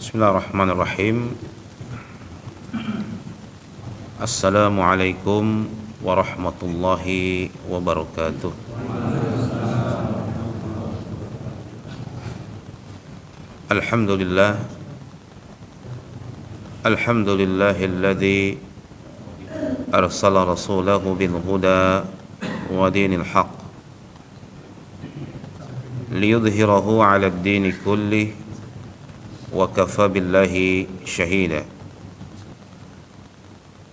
Bismillahirrahmanirrahim. Assalamualaikum warahmatullahi wabarakatuh. Alhamdulillah. Alhamdulillahilladzi arsala rasulahu bil huda wa dinil haq liyudhhirahu 'ala ad-dini kullih wa kafa billahi shahida.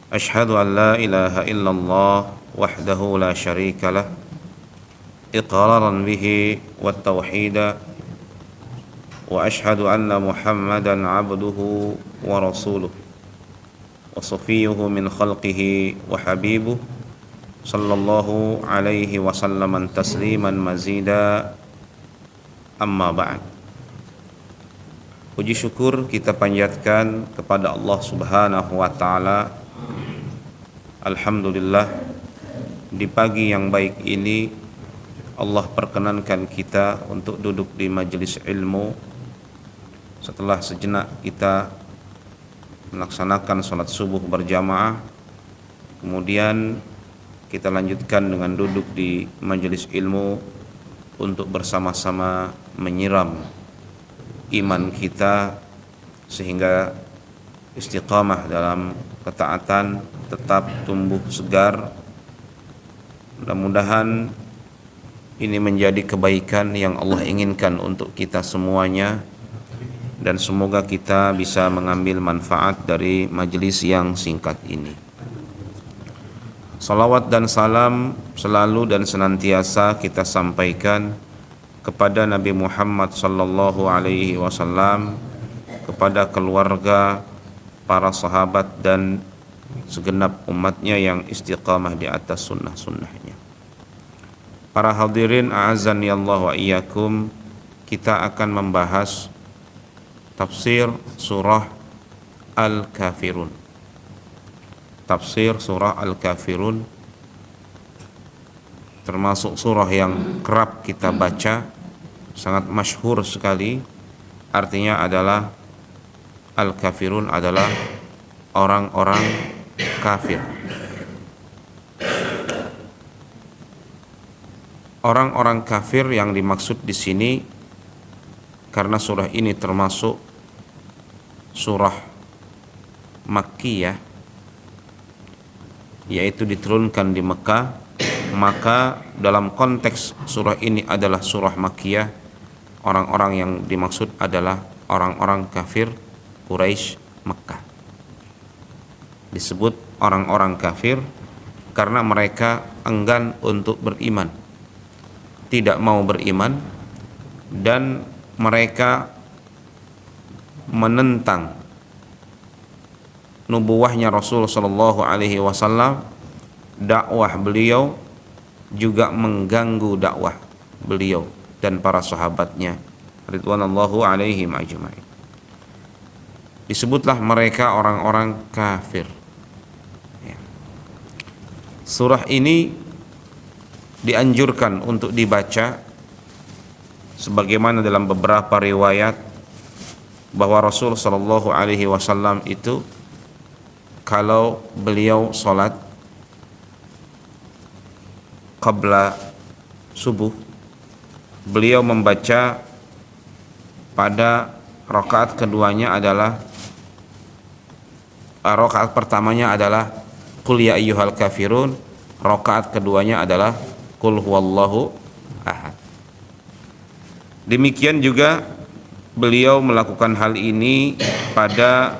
Ashhadu an la ilaha illallah wahdahu la syarika lah iqraran bihi wa tauhida wa ashhadu anna Muhammadan 'abduhu wa rasuluh wa safiyyuhu min khalqihi wa habibuh sallallahu alaihi wa sallaman tasliman mazida. Amma ba'd. Puji syukur kita panjatkan kepada Allah Subhanahu wa taala. Alhamdulillah, di pagi yang baik ini Allah perkenankan kita untuk duduk di majelis ilmu setelah sejenak kita melaksanakan salat subuh berjamaah. Kemudian kita lanjutkan dengan duduk di majelis ilmu untuk bersama-sama menyiram iman kita sehingga istiqamah dalam ketaatan tetap tumbuh segar. Mudah-mudahan ini menjadi kebaikan yang Allah inginkan untuk kita semuanya, dan semoga kita bisa mengambil manfaat dari majelis yang singkat ini. Salawat dan salam selalu dan senantiasa kita sampaikan kepada Nabi Muhammad sallallahu alaihi wasallam, kepada keluarga, para sahabat dan segenap umatnya yang istiqamah di atas sunnah-sunnahnya. Para hadirin a'azzani Allah wa iyyakum, kita akan membahas tafsir surah Al-Kafirun. Tafsir surah Al-Kafirun termasuk surah yang kerap kita baca, sangat masyhur sekali. Artinya adalah Al-Kafirun adalah orang-orang kafir. Orang-orang kafir yang dimaksud di sini, karena surah ini termasuk surah Makkiyah, yaitu diturunkan di Mekah, maka dalam konteks surah ini adalah surah Makkiyah. Orang-orang yang dimaksud adalah orang-orang kafir Quraisy Mekah. Disebut orang-orang kafir karena mereka enggan untuk beriman, tidak mau beriman, dan mereka menentang nubuwahnya Rasul sallallahu alaihi wasallam, dakwah beliau, juga mengganggu dakwah beliau dan para sahabatnya ridwanallahu alaihim ajma'in. Disebutlah mereka orang-orang kafir. Surah ini dianjurkan untuk dibaca sebagaimana dalam beberapa riwayat bahwa Rasul sallallahu alaihi wasallam itu kalau beliau salat qabla subuh, beliau membaca pada rakaat keduanya adalah rakaat pertamanya adalah qul ya ayyuhal kafirun, rakaat keduanya adalah qul huwallahu ahad. Demikian juga beliau melakukan hal ini pada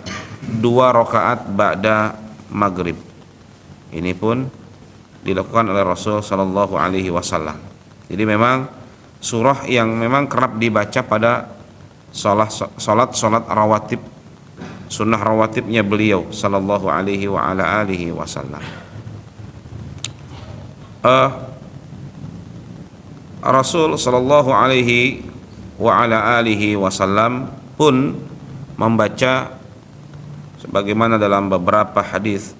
2 rakaat ba'da maghrib. Ini pun dilakukan oleh Rasul sallallahu alaihi wasallam. Jadi memang surah yang memang kerap dibaca pada salat rawatib, sunnah rawatibnya beliau sallallahu alaihi wa ala alihi wasallam. Rasul sallallahu alaihi wa ala alihi wasallam pun membaca sebagaimana dalam beberapa hadis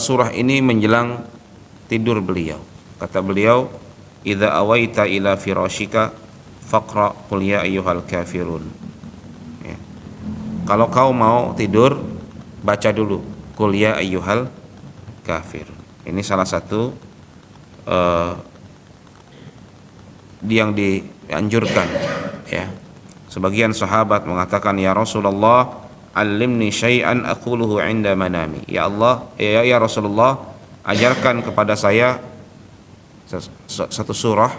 surah ini menjelang tidur beliau. Kata beliau, "Idza awaita ila firashika faqra qul ya ayyuhal kafirun. Ya. Kalau kau mau tidur, baca dulu qul ya ayyuhal kafir. Ini salah satu yang dianjurkan, ya. Sebagian sahabat mengatakan, ya Rasulullah, allimni syai'an aquluhu 'inda manami. Ya Allah, ya Rasulullah, ajarkan kepada saya satu surah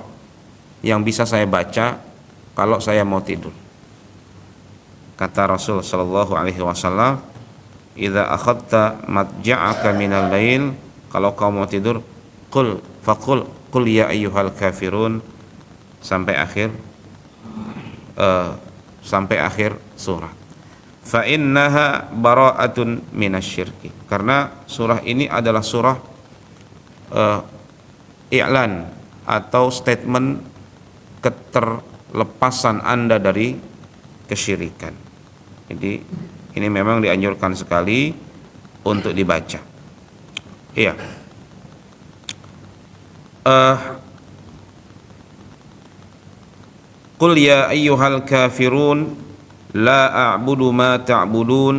yang bisa saya baca kalau saya mau tidur. Kata Rasul sallallahu alaihi wasallam, idza akhadta madja'aka minal lail, kalau kau mau tidur, faqul ya ayyuhal kafirun, sampai akhir surat. Fa innaha bara'atun minasyirki, karena surah ini adalah surah i'lan atau statement keterlepasan Anda dari kesyirikan. Jadi ini memang dianjurkan sekali untuk dibaca. Iya. Qul ya ayyuhal kafirun la a'budu ma ta'budun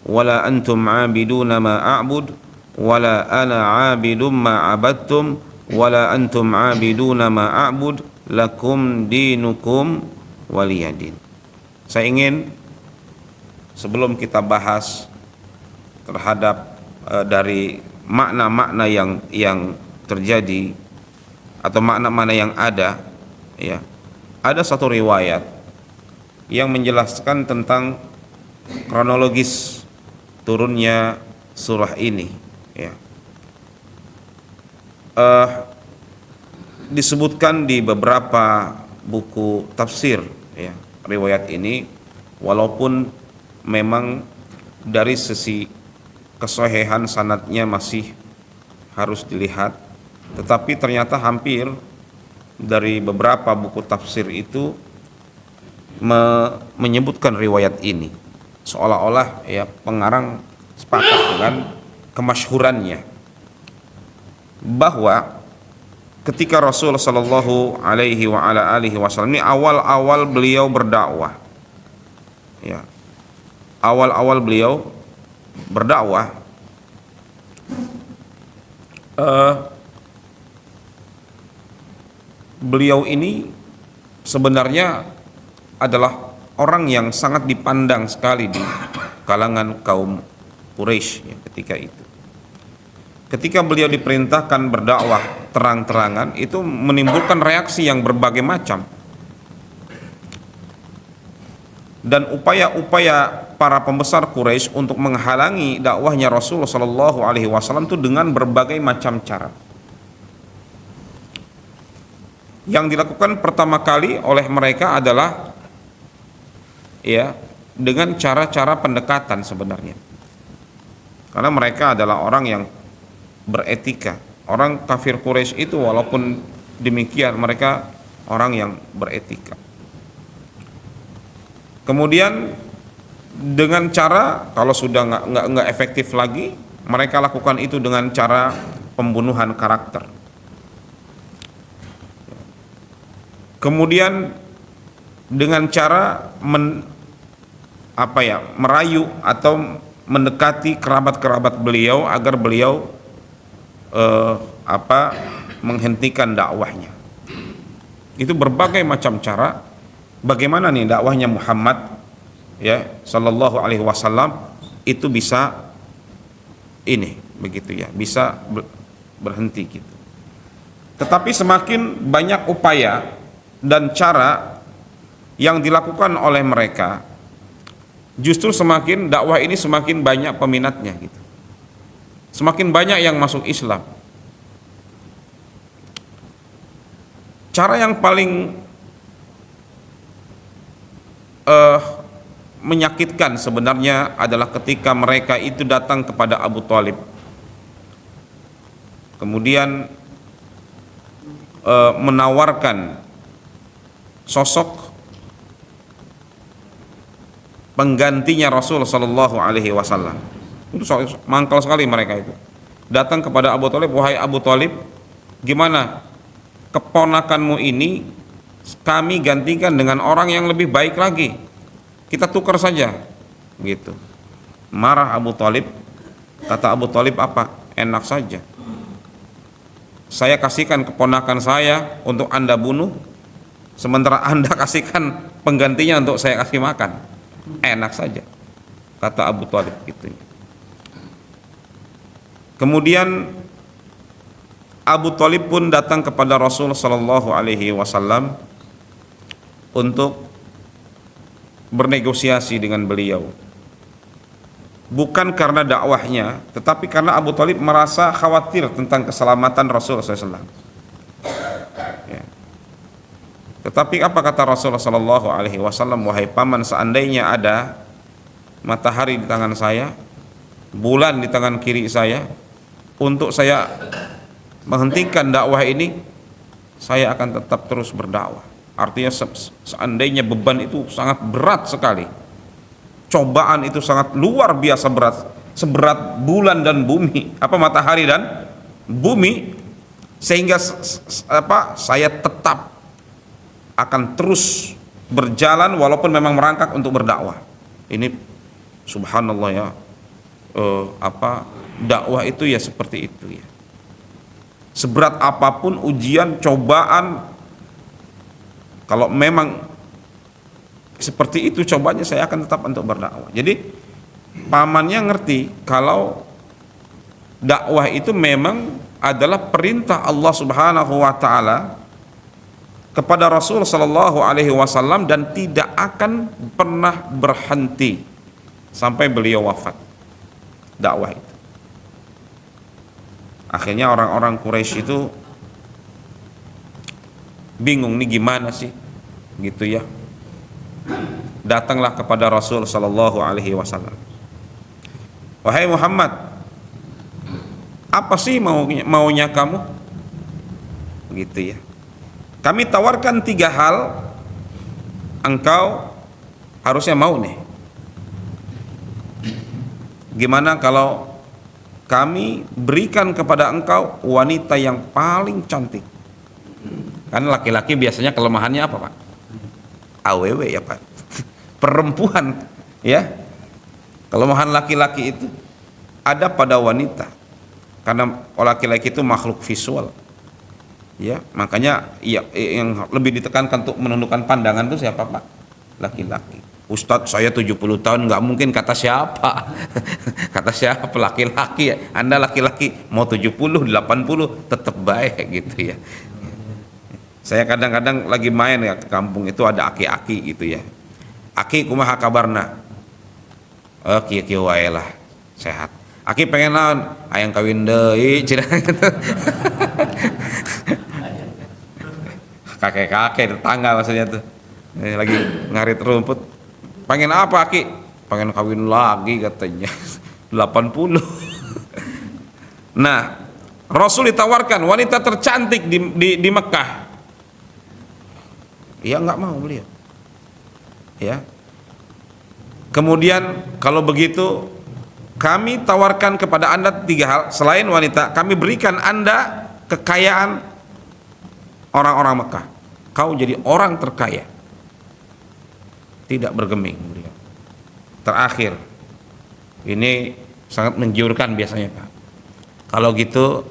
wala antum 'abiduna ma a'bud wala ana 'abidum ma 'abadtum wala antum 'abiduna ma a'bud lakum dinukum waliyadin. Saya ingin sebelum kita bahas terhadap dari makna-makna yang terjadi atau makna-makna yang ada, ya, ada satu riwayat yang menjelaskan tentang kronologis turunnya surah ini, ya. Disebutkan di beberapa buku tafsir, ya, riwayat ini, walaupun memang dari sisi kesahihan sanadnya masih harus dilihat, tetapi ternyata hampir dari beberapa buku tafsir itu menyebutkan riwayat ini seolah-olah, ya, pengarang sepakat dengan kemasyhurannya bahwa ketika Rasul sallallahu alaihi wa ala alihi wasallam ini awal-awal beliau berdakwah, ya, awal-awal beliau berdakwah, beliau ini sebenarnya adalah orang yang sangat dipandang sekali di kalangan kaum Quraisy, ya, ketika itu. Ketika beliau diperintahkan berdakwah terang-terangan, itu menimbulkan reaksi yang berbagai macam. Dan upaya-upaya para pembesar Quraisy untuk menghalangi dakwahnya Rasulullah Shallallahu Alaihi Wasallam itu dengan berbagai macam cara. Yang dilakukan pertama kali oleh mereka adalah, ya, dengan cara-cara pendekatan sebenarnya. Karena mereka adalah orang yang beretika. Orang kafir Quraisy itu walaupun demikian mereka orang yang beretika. Kemudian dengan cara, kalau sudah nggak efektif lagi, mereka lakukan itu dengan cara pembunuhan karakter. Kemudian dengan cara merayu atau mendekati kerabat-kerabat beliau agar beliau menghentikan dakwahnya. Itu berbagai macam cara. Bagaimana nih dakwahnya Muhammad, ya, sallallahu alaihi wasallam itu bisa bisa berhenti gitu. Tetapi semakin banyak upaya dan cara yang dilakukan oleh mereka, justru semakin dakwah ini semakin banyak peminatnya gitu. Semakin banyak yang masuk Islam. Cara yang paling menyakitkan sebenarnya adalah ketika mereka itu datang kepada Abu Thalib, kemudian menawarkan sosok penggantinya Rasul Sallallahu Alaihi Wasallam. Itu mangkal sekali mereka itu. Datang kepada Abu Thalib, wahai Abu Thalib, gimana keponakanmu ini kami gantikan dengan orang yang lebih baik lagi, kita tukar saja gitu. Marah Abu Thalib. Kata Abu Thalib apa? Enak saja, saya kasihkan keponakan saya untuk Anda bunuh, sementara Anda kasihkan penggantinya untuk saya kasih makan. Enak saja, kata Abu Thalib gitu. Kemudian Abu Thalib pun datang kepada Rasul sallallahu alaihi wasallam untuk bernegosiasi dengan beliau. Bukan karena dakwahnya, tetapi karena Abu Thalib merasa khawatir tentang keselamatan Rasul SAW. Ya. Tetapi apa kata Rasulullah Sallallahu Alaihi Wasallam? Wahai paman, seandainya ada matahari di tangan saya, bulan di tangan kiri saya, untuk saya menghentikan dakwah ini, saya akan tetap terus berdakwah. Artinya seandainya beban itu sangat berat sekali, cobaan itu sangat luar biasa berat, seberat bulan dan bumi, matahari dan bumi, sehingga saya tetap akan terus berjalan walaupun memang merangkak untuk berdakwah. Ini subhanallah ya, dakwah itu ya seperti itu ya. Seberat apapun ujian, cobaan, kalau memang seperti itu cobanya, saya akan tetap untuk berdakwah. Jadi pamannya ngerti kalau dakwah itu memang adalah perintah Allah Subhanahu wa taala kepada Rasul sallallahu alaihi wasallam dan tidak akan pernah berhenti sampai beliau wafat. Dakwah itu. Akhirnya orang-orang Quraisy itu bingung nih gimana sih gitu ya. Datanglah kepada Rasul sallallahu alaihi wasallam. Wahai Muhammad, apa sih maunya kamu? Gitu ya. Kami tawarkan 3 hal, engkau harusnya mau nih. Gimana kalau kami berikan kepada engkau wanita yang paling cantik? Kan laki-laki biasanya kelemahannya apa, Pak? AWW ya Pak, perempuan ya. Kelemahan laki-laki itu ada pada wanita, karena laki-laki itu makhluk visual ya, makanya ya, yang lebih ditekankan untuk menundukkan pandangan itu siapa Pak? Laki-laki. Ustadz saya 70 tahun, nggak mungkin, kata siapa? Kata siapa? Laki-laki ya. Anda laki-laki mau 70, 80 tetap baik gitu ya. Saya kadang-kadang lagi main ya ke kampung itu, ada aki-aki gitu ya. Aki kumaha kabarna? Oh kieu-kieu wae lah, sehat. Aki pengen naon? Hayang kawin deui cenah gitu. Kakek-kakek tetangga maksudnya tuh. Lagi ngarit rumput. Pengen apa Aki? Pengen kawin lagi katanya. 80. Nah, Rasul ditawarkan wanita tercantik di Mekah. Ya nggak mau beliau ya. Kemudian kalau begitu kami tawarkan kepada Anda 3 hal, selain wanita kami berikan Anda kekayaan orang-orang Mekah, kau jadi orang terkaya. Tidak bergeming beliau. Terakhir ini sangat menggiurkan biasanya Pak, kalau gitu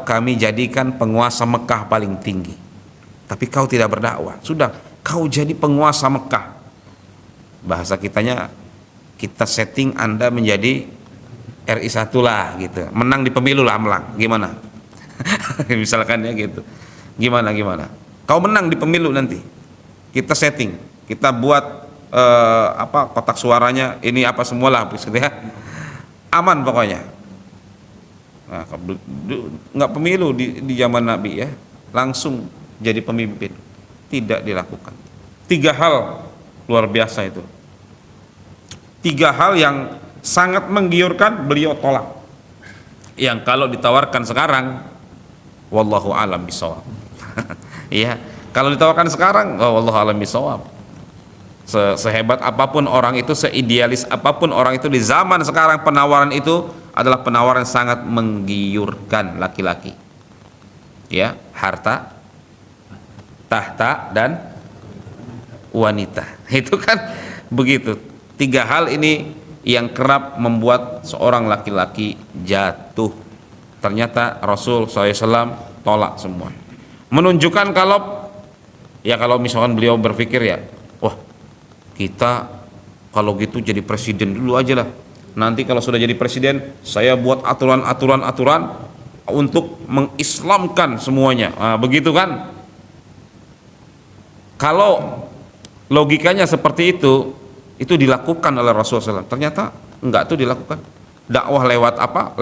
kami jadikan penguasa Mekah paling tinggi, tapi kau tidak berdakwah, sudah kau jadi penguasa Mekah. Bahasa kitanya, kita setting Anda menjadi RI 1 lah gitu, menang di pemilu lah, melang gimana? Misalkan ya gitu. Gimana kau menang di pemilu nanti, kita setting, kita buat kotak suaranya ini apa semualah gitu ya, aman pokoknya. Nah, nggak pemilu di zaman Nabi ya, langsung jadi pemimpin. Tidak dilakukan. 3 hal luar biasa itu. 3 hal yang sangat menggiurkan, beliau tolak. Yang kalau ditawarkan sekarang, wallahu alam bisawab. Ya, kalau ditawarkan sekarang, oh, wallahu alam bisawab. Sehebat apapun orang itu, seidealis apapun orang itu, di zaman sekarang penawaran itu adalah penawaran sangat menggiurkan laki-laki. Ya, harta, tahta, dan wanita. Itu kan begitu. 3 hal ini yang kerap membuat seorang laki-laki jatuh. Ternyata Rasul SAW tolak semua. Menunjukkan kalau misalkan beliau berpikir ya, wah kita kalau gitu jadi presiden dulu aja lah. Nanti kalau sudah jadi presiden, saya buat aturan untuk mengislamkan semuanya. Nah, begitu kan? Kalau logikanya seperti itu dilakukan oleh Rasulullah SAW. Ternyata enggak tuh dilakukan. Dakwah lewat apa?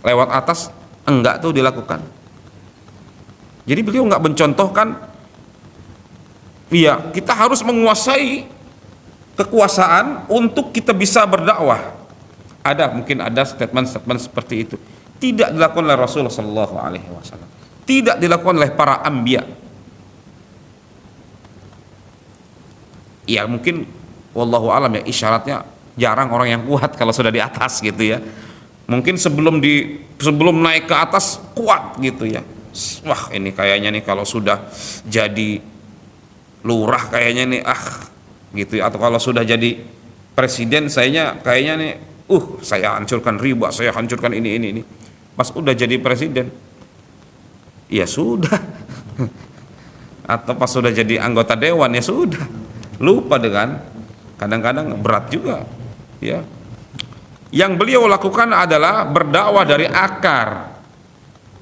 Lewat atas, enggak tuh dilakukan. Jadi beliau enggak mencontohkan, iya kita harus menguasai kekuasaan untuk kita bisa berdakwah. Mungkin ada statement seperti itu. Tidak dilakukan oleh Rasulullah SAW. Tidak dilakukan oleh para anbiya. Ya mungkin wallahu alam ya, isyaratnya jarang orang yang kuat kalau sudah di atas gitu ya. Mungkin sebelum naik ke atas kuat gitu ya. Wah ini kayaknya nih kalau sudah jadi lurah kayaknya nih gitu ya. Atau kalau sudah jadi presiden kayaknya nih saya hancurkan riba, saya hancurkan ini. Pas udah jadi presiden ya sudah. Atau pas sudah jadi anggota dewan ya sudah, lupa dengan kadang-kadang berat juga ya. Yang beliau lakukan adalah berdakwah dari akar,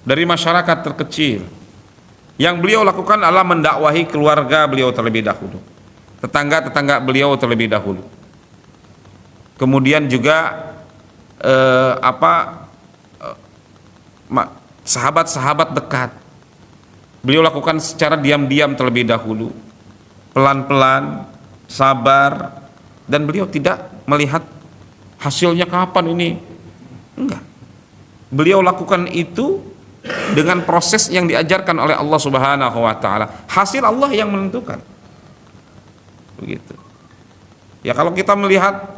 dari masyarakat terkecil. Yang beliau lakukan adalah mendakwahi keluarga beliau terlebih dahulu, tetangga beliau terlebih dahulu, kemudian juga sahabat-sahabat dekat beliau lakukan secara diam-diam terlebih dahulu, pelan-pelan, sabar, dan beliau tidak melihat hasilnya kapan ini. Enggak. Beliau lakukan itu dengan proses yang diajarkan oleh Allah Subhanahu wa taala. Hasil Allah yang menentukan. Begitu. Ya kalau kita melihat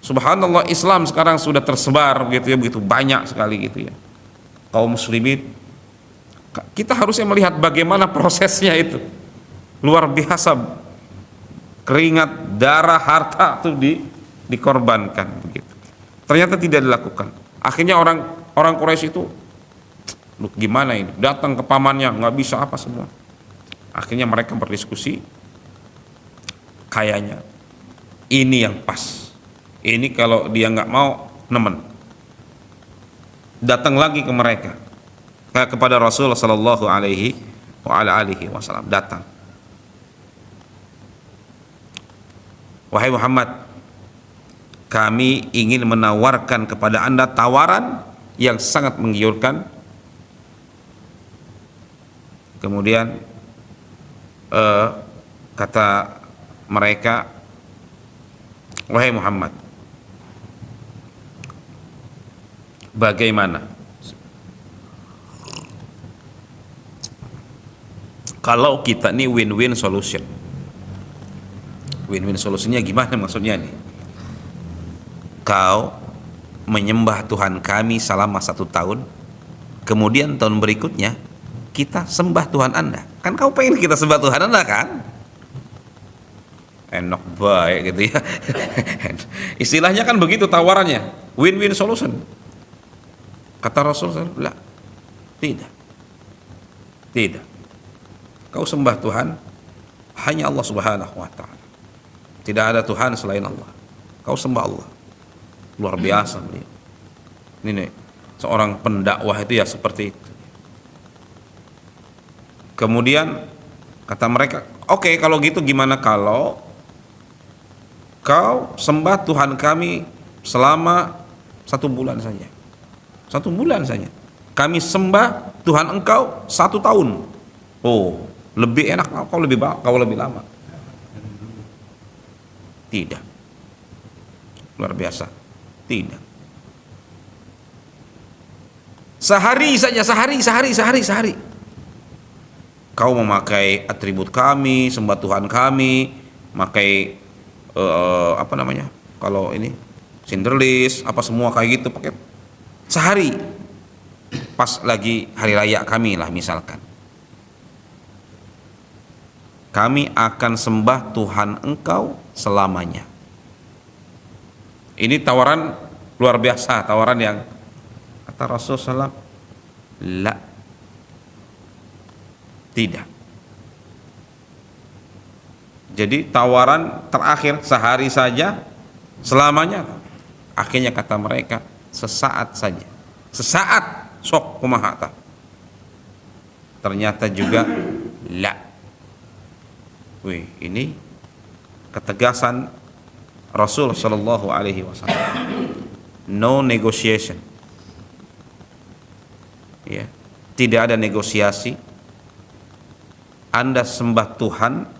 subhanallah, Islam sekarang sudah tersebar begitu banyak sekali gitu ya. Kaum muslimin, kita harusnya melihat bagaimana prosesnya itu. Luar biasa, keringat, darah, harta itu dikorbankan begitu. Ternyata tidak dilakukan. Akhirnya orang Quraisy itu, gimana ini? Datang ke pamannya, nggak bisa apa semua. Akhirnya mereka berdiskusi, kayaknya ini yang pas. Ini kalau dia nggak mau nemen. Datang lagi ke mereka, kepada Rasulullah Sallallahu Alaihi Wasallam, datang. Wahai Muhammad, kami ingin menawarkan kepada Anda tawaran yang sangat menggiurkan. Kemudian kata mereka, wahai Muhammad, bagaimana kalau kita nih win-win solution? Win-win solusinya gimana maksudnya nih? Kau menyembah Tuhan kami selama 1 tahun, kemudian tahun berikutnya kita sembah Tuhan Anda. Kan kau pengen kita sembah Tuhan Anda kan? Enak baik gitu ya. Istilahnya kan begitu tawarannya, win-win solution. Kata Rasulullah, tidak. Kau sembah Tuhan hanya Allah Subhanahu wa taala. Tidak ada Tuhan selain Allah. Kau sembah Allah. Luar biasa beliau. Ini nih, seorang pendakwah itu ya seperti itu. Kemudian kata mereka, oke, kalau gitu gimana kalau kau sembah Tuhan kami selama 1 bulan saja. 1 bulan saja. Kami sembah Tuhan engkau 1 tahun. Oh, lebih enak kau lebih lama. Tidak. Luar biasa. Tidak. Sehari saja, sehari. Kau memakai atribut kami, sembah Tuhan kami, pakai kalau ini sinderlis, apa semua kayak gitu pakai sehari. Pas lagi hari raya kami lah misalkan. kami akan sembah Tuhan engkau selamanya. Ini tawaran luar biasa, tawaran yang kata Rasulullah SAW, la, tidak. Jadi tawaran terakhir sehari saja, selamanya. Akhirnya kata mereka, sesaat saja, sesaat sok kumahata. Ternyata juga la. Wih, ini ketegasan Rasul Shallallahu Alaihi Wasallam. No negotiation. Ya, tidak ada negosiasi. Anda sembah Tuhan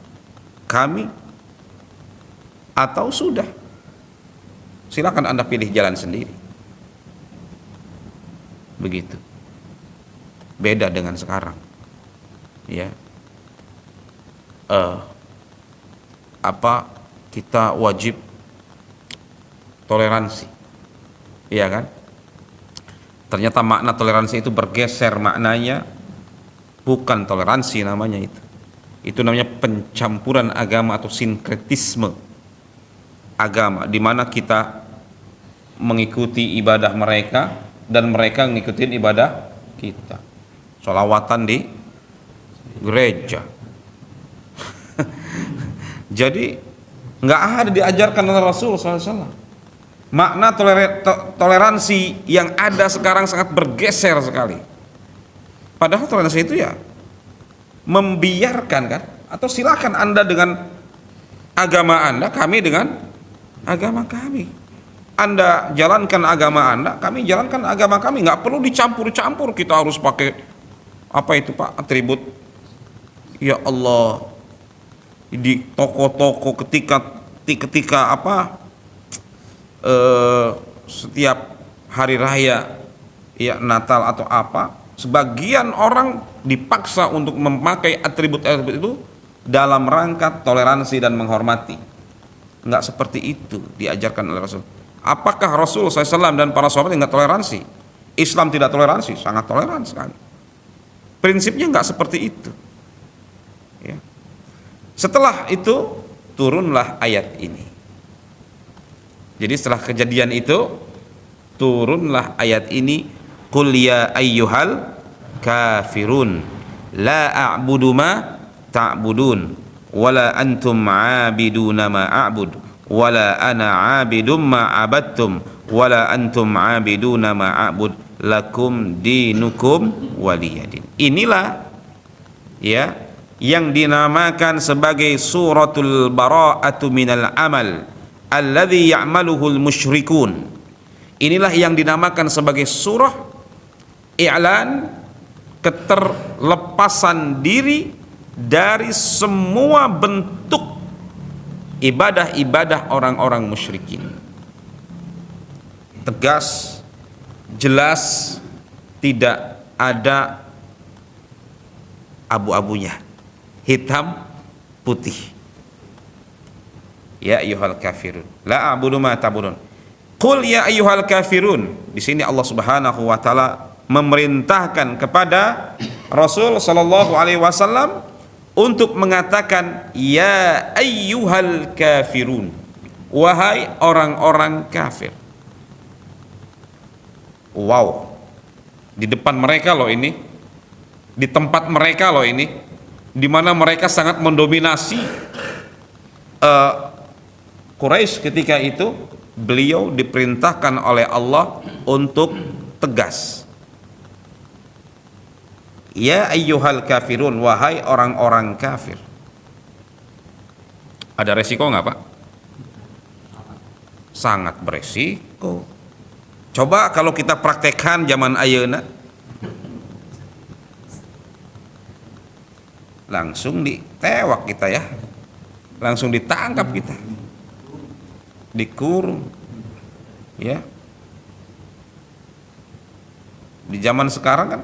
kami atau sudah, silakan Anda pilih jalan sendiri. Begitu. Beda dengan sekarang. Ya. Kita wajib toleransi, iya kan? Ternyata makna toleransi itu bergeser, maknanya bukan toleransi namanya itu namanya pencampuran agama atau sinkretisme agama, di mana kita mengikuti ibadah mereka dan mereka mengikuti ibadah kita. Sholawatan di gereja. Jadi nggak ada diajarkan oleh Rasul SAW. Makna toleransi yang ada sekarang sangat bergeser sekali. Padahal toleransi itu ya membiarkan kan, atau silakan Anda dengan agama Anda, kami dengan agama kami. Anda jalankan agama Anda, kami jalankan agama kami. Nggak perlu dicampur-campur. Kita harus pakai apa itu Pak, atribut. Ya Allah, di toko-toko ketika setiap hari raya ya Natal atau apa, sebagian orang dipaksa untuk memakai atribut-atribut itu dalam rangka toleransi dan menghormati. Enggak seperti itu diajarkan oleh Rasul. Apakah Rasul SAW dan para sahabat enggak toleransi? Islam tidak toleransi, sangat toleran sekali. Prinsipnya enggak seperti itu. Ya. Setelah itu turunlah ayat ini. Jadi setelah kejadian itu turunlah ayat ini, qul ya ayyuhal kafirun la a'budu ma ta'budun wala antum 'abiduna ma a'bud wala ana 'abidum ma 'abadtum wala antum 'abiduna ma a'bud lakum dinukum waliyadin. Inilah ya yang dinamakan sebagai suratul bara'atu minal amal alladzi ya'maluhul musyrikun. Inilah yang dinamakan sebagai surah i'lan keterlepasan diri dari semua bentuk ibadah-ibadah orang-orang musyrikin. Tegas, jelas, tidak ada abu-abunya, hitam putih. Ya ayyuhal kafirun la a'budu ma ta'budun. Qul ya ayyuhal kafirun. Di sini Allah Subhanahu wa taala memerintahkan kepada Rasul sallallahu alaihi wasallam untuk mengatakan ya ayyuhal kafirun, wahai orang-orang kafir. Wow. Di depan mereka loh ini, di tempat mereka loh ini, di mana mereka sangat mendominasi Quraisy ketika itu. Beliau diperintahkan oleh Allah untuk tegas. Ya ayyuhal kafirun, wahai orang-orang kafir. Ada resiko nggak Pak? Sangat beresiko. Coba kalau kita praktekkan zaman ayeuna, langsung ditewak kita ya, langsung ditangkap kita, dikurung ya. Di zaman sekarang kan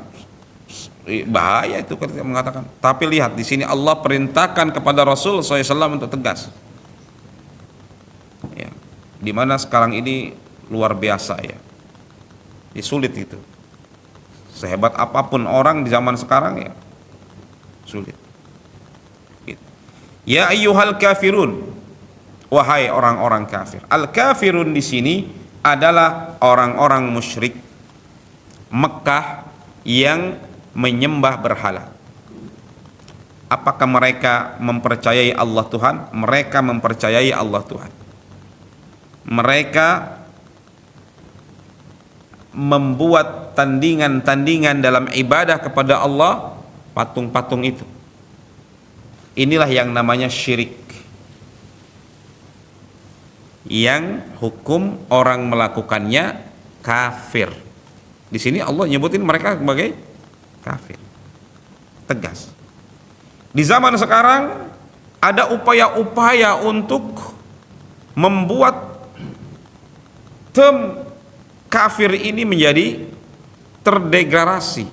bahaya itu ketika mengatakan. Tapi lihat di sini Allah perintahkan kepada Rasul SAW untuk tegas ya. Dimana sekarang ini luar biasa ya, sulit itu. Sehebat apapun orang di zaman sekarang ya sulit gitu. Ya ayyuhal kafirun, wahai orang-orang kafir. Al-kafirun di sini adalah orang-orang musyrik Mekah yang menyembah berhala. Apakah mereka mempercayai Allah Tuhan? Mereka mempercayai Allah Tuhan. Mereka membuat tandingan-tandingan dalam ibadah kepada Allah, patung-patung itu. Inilah yang namanya syirik, yang hukum orang melakukannya kafir. Di sini Allah nyebutin mereka sebagai kafir, tegas. Di zaman sekarang ada upaya-upaya untuk membuat term kafir ini menjadi terdegradasi.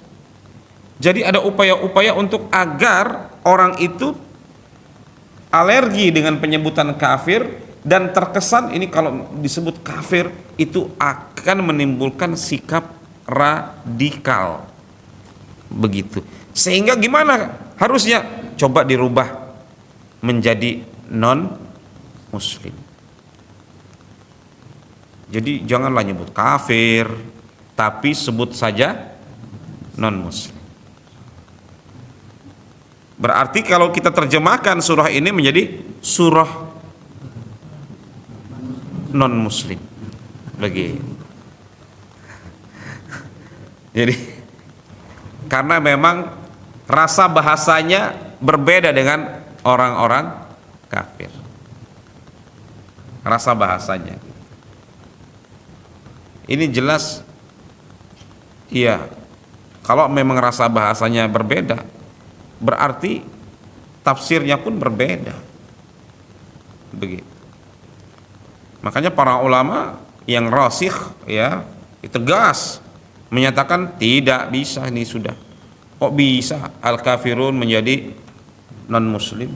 Jadi ada upaya-upaya untuk agar orang itu alergi dengan penyebutan kafir, dan terkesan ini kalau disebut kafir itu akan menimbulkan sikap radikal begitu. Sehingga gimana? Harusnya coba dirubah menjadi non muslim. Jadi janganlah nyebut kafir, tapi sebut saja non muslim. Berarti kalau kita terjemahkan surah ini menjadi surah non muslim begitu. Jadi karena memang rasa bahasanya berbeda dengan orang-orang kafir, rasa bahasanya ini jelas. Iya, kalau memang rasa bahasanya berbeda, berarti tafsirnya pun berbeda begitu. Makanya para ulama yang rasikh ya tegas menyatakan tidak bisa. Ini sudah, kok bisa al-kafirun menjadi non muslim,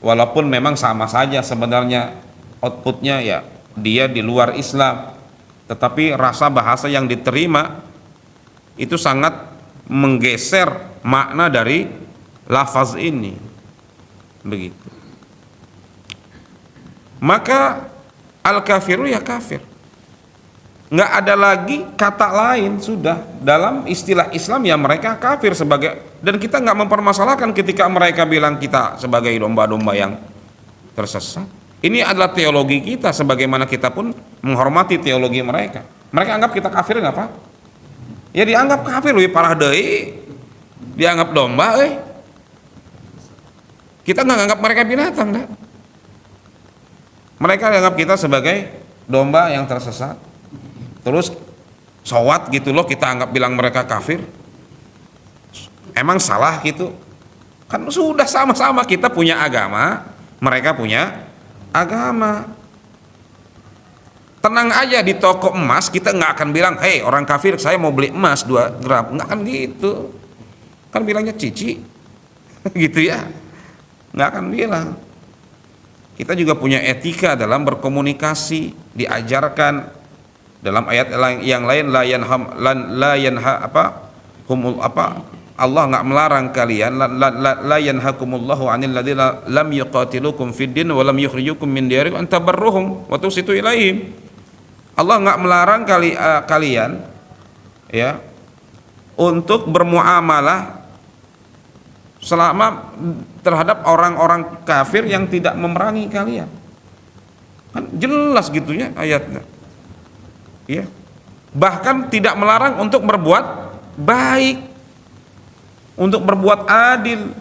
walaupun memang sama saja sebenarnya outputnya, ya dia di luar Islam, tetapi rasa bahasa yang diterima itu sangat menggeser makna dari lafaz ini begitu. Maka al-kafiru ya kafir, nggak ada lagi kata lain sudah dalam istilah Islam ya mereka kafir sebagai, dan kita nggak mempermasalahkan ketika mereka bilang kita sebagai domba-domba yang tersesat. Ini adalah teologi kita, sebagaimana kita pun menghormati teologi mereka. Mereka anggap kita kafir nggak apa? Ya dianggap kafir, lebih parah deh, dianggap domba. Kita nggak anggap mereka binatang dah. Mereka dianggap kita sebagai domba yang tersesat. Terus sowat gitu loh, kita anggap bilang mereka kafir. Emang salah gitu? Kan sudah sama-sama kita punya agama, mereka punya agama. Tenang aja, di toko emas kita nggak akan bilang, hei orang kafir saya mau beli emas 2 gram, nggak akan gitu. Kan bilangnya cici gitu ya, nggak akan bilang. Kita juga punya etika dalam berkomunikasi, diajarkan dalam ayat yang lain, Allah nggak melarang kalian, la yanhakumullahu 'anil ladzina lam yuqatilukum fid din wa lam yukhrijukum min diyarikum an tabarruhum wa tusitu ilaihim. Allah nggak melarang kalian ya untuk bermuamalah selama terhadap orang-orang kafir yang tidak memerangi kalian. Kan jelas gitunya ayatnya. Ya. Bahkan tidak melarang untuk berbuat baik, untuk berbuat adil.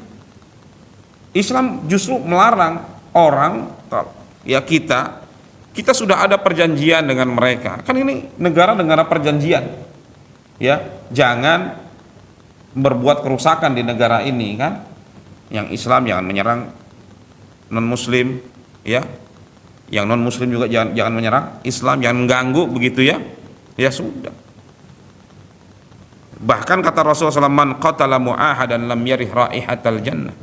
Islam justru melarang orang, ya kita sudah ada perjanjian dengan mereka. Kan ini negara-negara perjanjian. Ya, jangan berbuat kerusakan di negara ini kan. Yang Islam jangan menyerang non muslim, ya. Yang non muslim juga jangan menyerang Islam, jangan mengganggu begitu ya. Ya sudah. Bahkan kata Rasulullah SAW, man qatala mu'ahadan lam yarih raihatal jannah.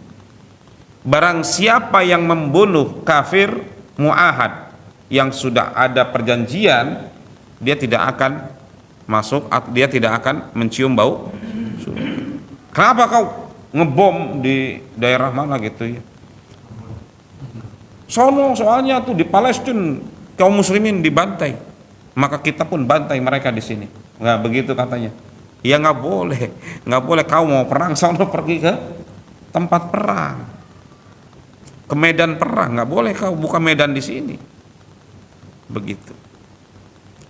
Barang siapa yang membunuh kafir mu'ahad, yang sudah ada perjanjian, dia tidak akan masuk, dia tidak akan mencium bau surga. Kenapa kau ngebom di daerah mana gitu ya? Sono soalnya tuh di Palestina kaum muslimin dibantai, maka kita pun bantai mereka di sini. Nggak begitu katanya. Ya nggak boleh kau mau perang sono pergi ke tempat perang, ke medan perang, nggak boleh kau buka medan di sini. Begitu.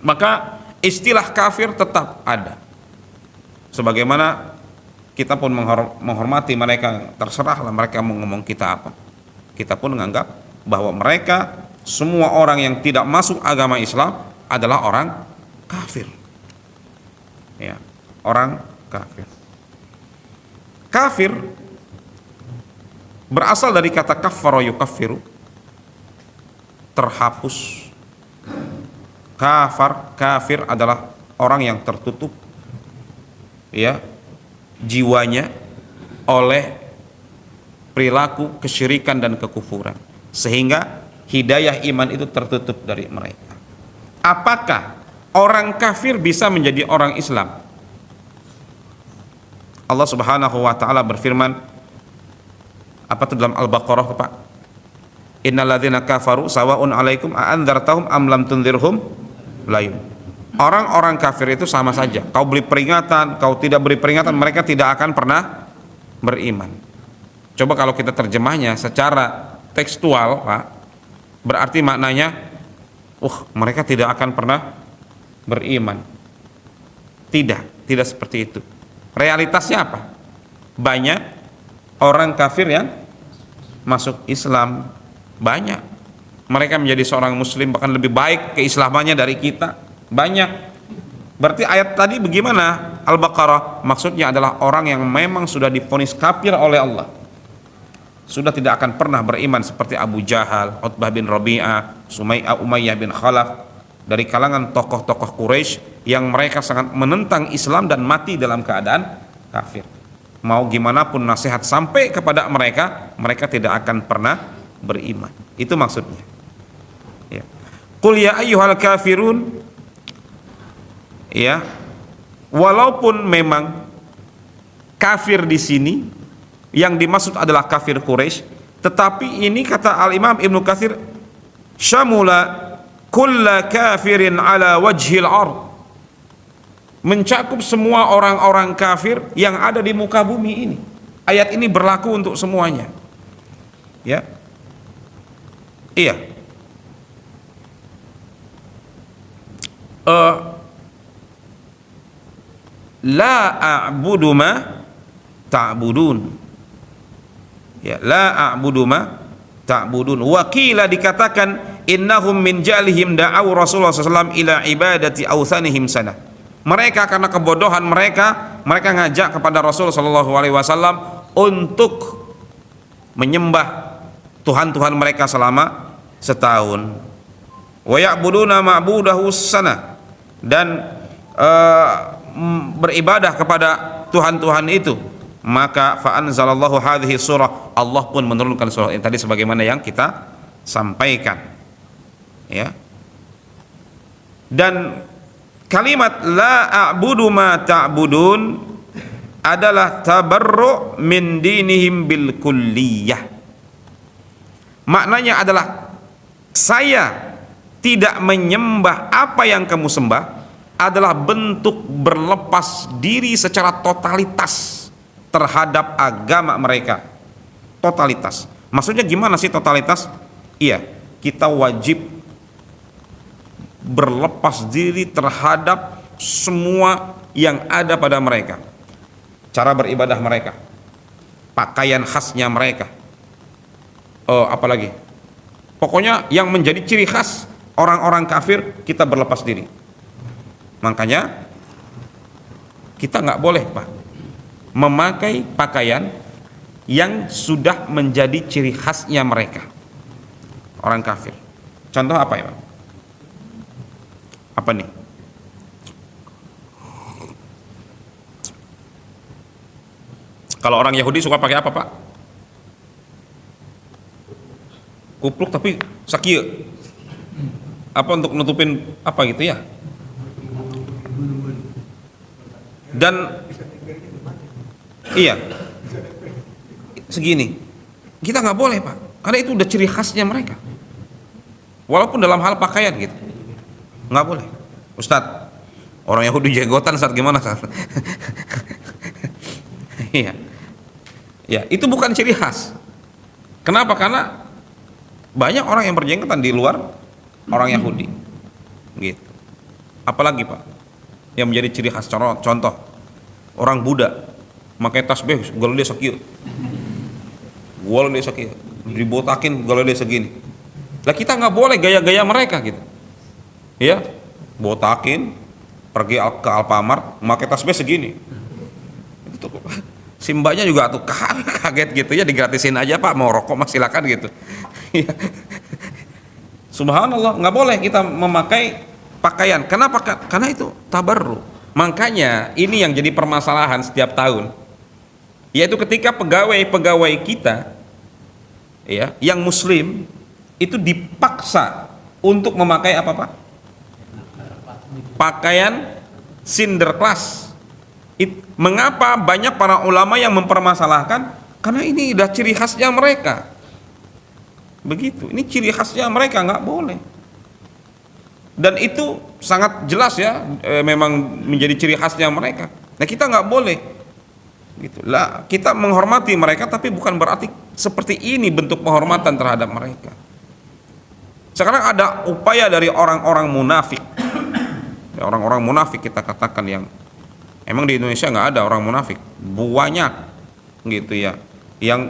Maka istilah kafir tetap ada. Sebagaimana kita pun menghormati mereka, terserahlah mereka mau ngomong kita apa. Kita pun menganggap bahwa mereka semua orang yang tidak masuk agama Islam adalah orang kafir. Ya, orang kafir. Kafir berasal dari kata kaffara yukaffiru, terhapus. Kafir adalah orang yang tertutup, ya, jiwanya oleh perilaku kesyirikan dan kekufuran, sehingga hidayah iman itu tertutup dari mereka. Apakah orang kafir bisa menjadi orang Islam? Allah Subhanahu wa taala berfirman, apa itu dalam Al-Baqarah, Pak? Innalladzina kafaru sawa'un 'alaikum a andzartahum am lam tunzirhum la yu'minun. Orang-orang kafir itu sama saja. Kau beri peringatan, kau tidak beri peringatan, mereka tidak akan pernah beriman. Coba kalau kita terjemahnya secara tekstual, Pak, berarti maknanya, mereka tidak akan pernah beriman. Tidak seperti itu. Realitasnya apa? Banyak orang kafir yang masuk Islam, banyak. Mereka menjadi seorang muslim, bahkan lebih baik keislamannya dari kita, banyak. Berarti ayat tadi bagaimana? Al-Baqarah maksudnya adalah orang yang memang sudah divonis kafir oleh Allah, sudah tidak akan pernah beriman, seperti Abu Jahal, Utbah bin Rabi'ah, Umayyah bin Khalaf, dari kalangan tokoh-tokoh Quraisy yang mereka sangat menentang Islam dan mati dalam keadaan kafir. Mau gimana pun nasihat sampai kepada mereka, mereka tidak akan pernah beriman. Itu maksudnya. Ya. Qul ya ayyuhal kafirun. Ya. Walaupun memang kafir di sini yang dimaksud adalah kafir Quraisy, tetapi ini kata Al-Imam Ibnu Katsir, syamula kulla kafirin ala wajhil ard, mencakup semua orang-orang kafir yang ada di muka bumi ini. Ayat ini berlaku untuk semuanya. Ya. Iya. La a'budu ma ta'budun. Ya, la a'budu ma ta'budun. Wa qila dikatakan innahum min jalihim da'aw Rasulullah SAW ila ibadati awthanihim sana. Mereka karena kebodohan mereka ngajak kepada Rasul sallallahu alaihi wasallam untuk menyembah tuhan-tuhan mereka selama setahun. Wa ya'buduna ma'budahu sana, dan beribadah kepada tuhan-tuhan itu. Maka fa anzalallahu hadhihi surah, Allah pun menurunkan surah ini tadi sebagaimana yang kita sampaikan. Ya. Dan kalimat la a'budu ma ta'budun adalah tabarru min dinihim bil kulliyah. Maknanya adalah saya tidak menyembah apa yang kamu sembah adalah bentuk berlepas diri secara totalitas terhadap agama mereka. Totalitas. Maksudnya gimana sih totalitas? Iya, kita wajib berlepas diri terhadap semua yang ada pada mereka. Cara beribadah mereka, pakaian khasnya mereka, apalagi pokoknya yang menjadi ciri khas orang-orang kafir, kita berlepas diri. Makanya kita nggak boleh, Pak, memakai pakaian yang sudah menjadi ciri khasnya mereka, orang kafir. Contoh apa ya, Pak? Apa nih? Kalau orang Yahudi suka pakai apa, Pak? Kupluk tapi sakieu. Apa untuk nutupin apa gitu ya? Dan iya, segini. Kita nggak boleh, Pak, karena itu udah ciri khasnya mereka. walaupun dalam hal pakaian gitu, nggak boleh. Ustadz, orang Yahudi jenggotan saat gimana saat? Iya, ya itu bukan ciri khas. Kenapa? Karena banyak orang yang berjenggotan di luar orang Yahudi, gitu. Apalagi Pak, yang menjadi ciri khas, contoh orang Buddha pakai tasbih golongan sekieu, golongan sekieu, dibotakin golongan segini. Lah kita nggak boleh gaya-gaya mereka gitu, ya, botakin, pergi ke Alfamart, pakai tasbih segini. Itu simbanya juga tuh kaget gitu ya, digratisin aja Pak, mau rokok mas silakan gitu. Subhanallah, nggak boleh kita memakai pakaian. Kenapa? Karena itu tabarru. Makanya ini yang jadi permasalahan setiap tahun, yaitu ketika pegawai-pegawai kita ya yang muslim itu dipaksa untuk memakai apa Pak? Pakaian Sinterklas. Mengapa banyak para ulama yang mempermasalahkan? Karena ini udah ciri khasnya mereka. Begitu, ini ciri khasnya mereka, nggak boleh. Dan itu sangat jelas ya, memang menjadi ciri khasnya mereka. Nah kita nggak boleh. Gitu. Lah kita menghormati mereka, tapi bukan berarti seperti ini bentuk penghormatan terhadap mereka. Sekarang ada upaya dari orang-orang munafik. Orang-orang munafik kita katakan yang emang di Indonesia nggak ada orang munafik, banyak gitu ya, yang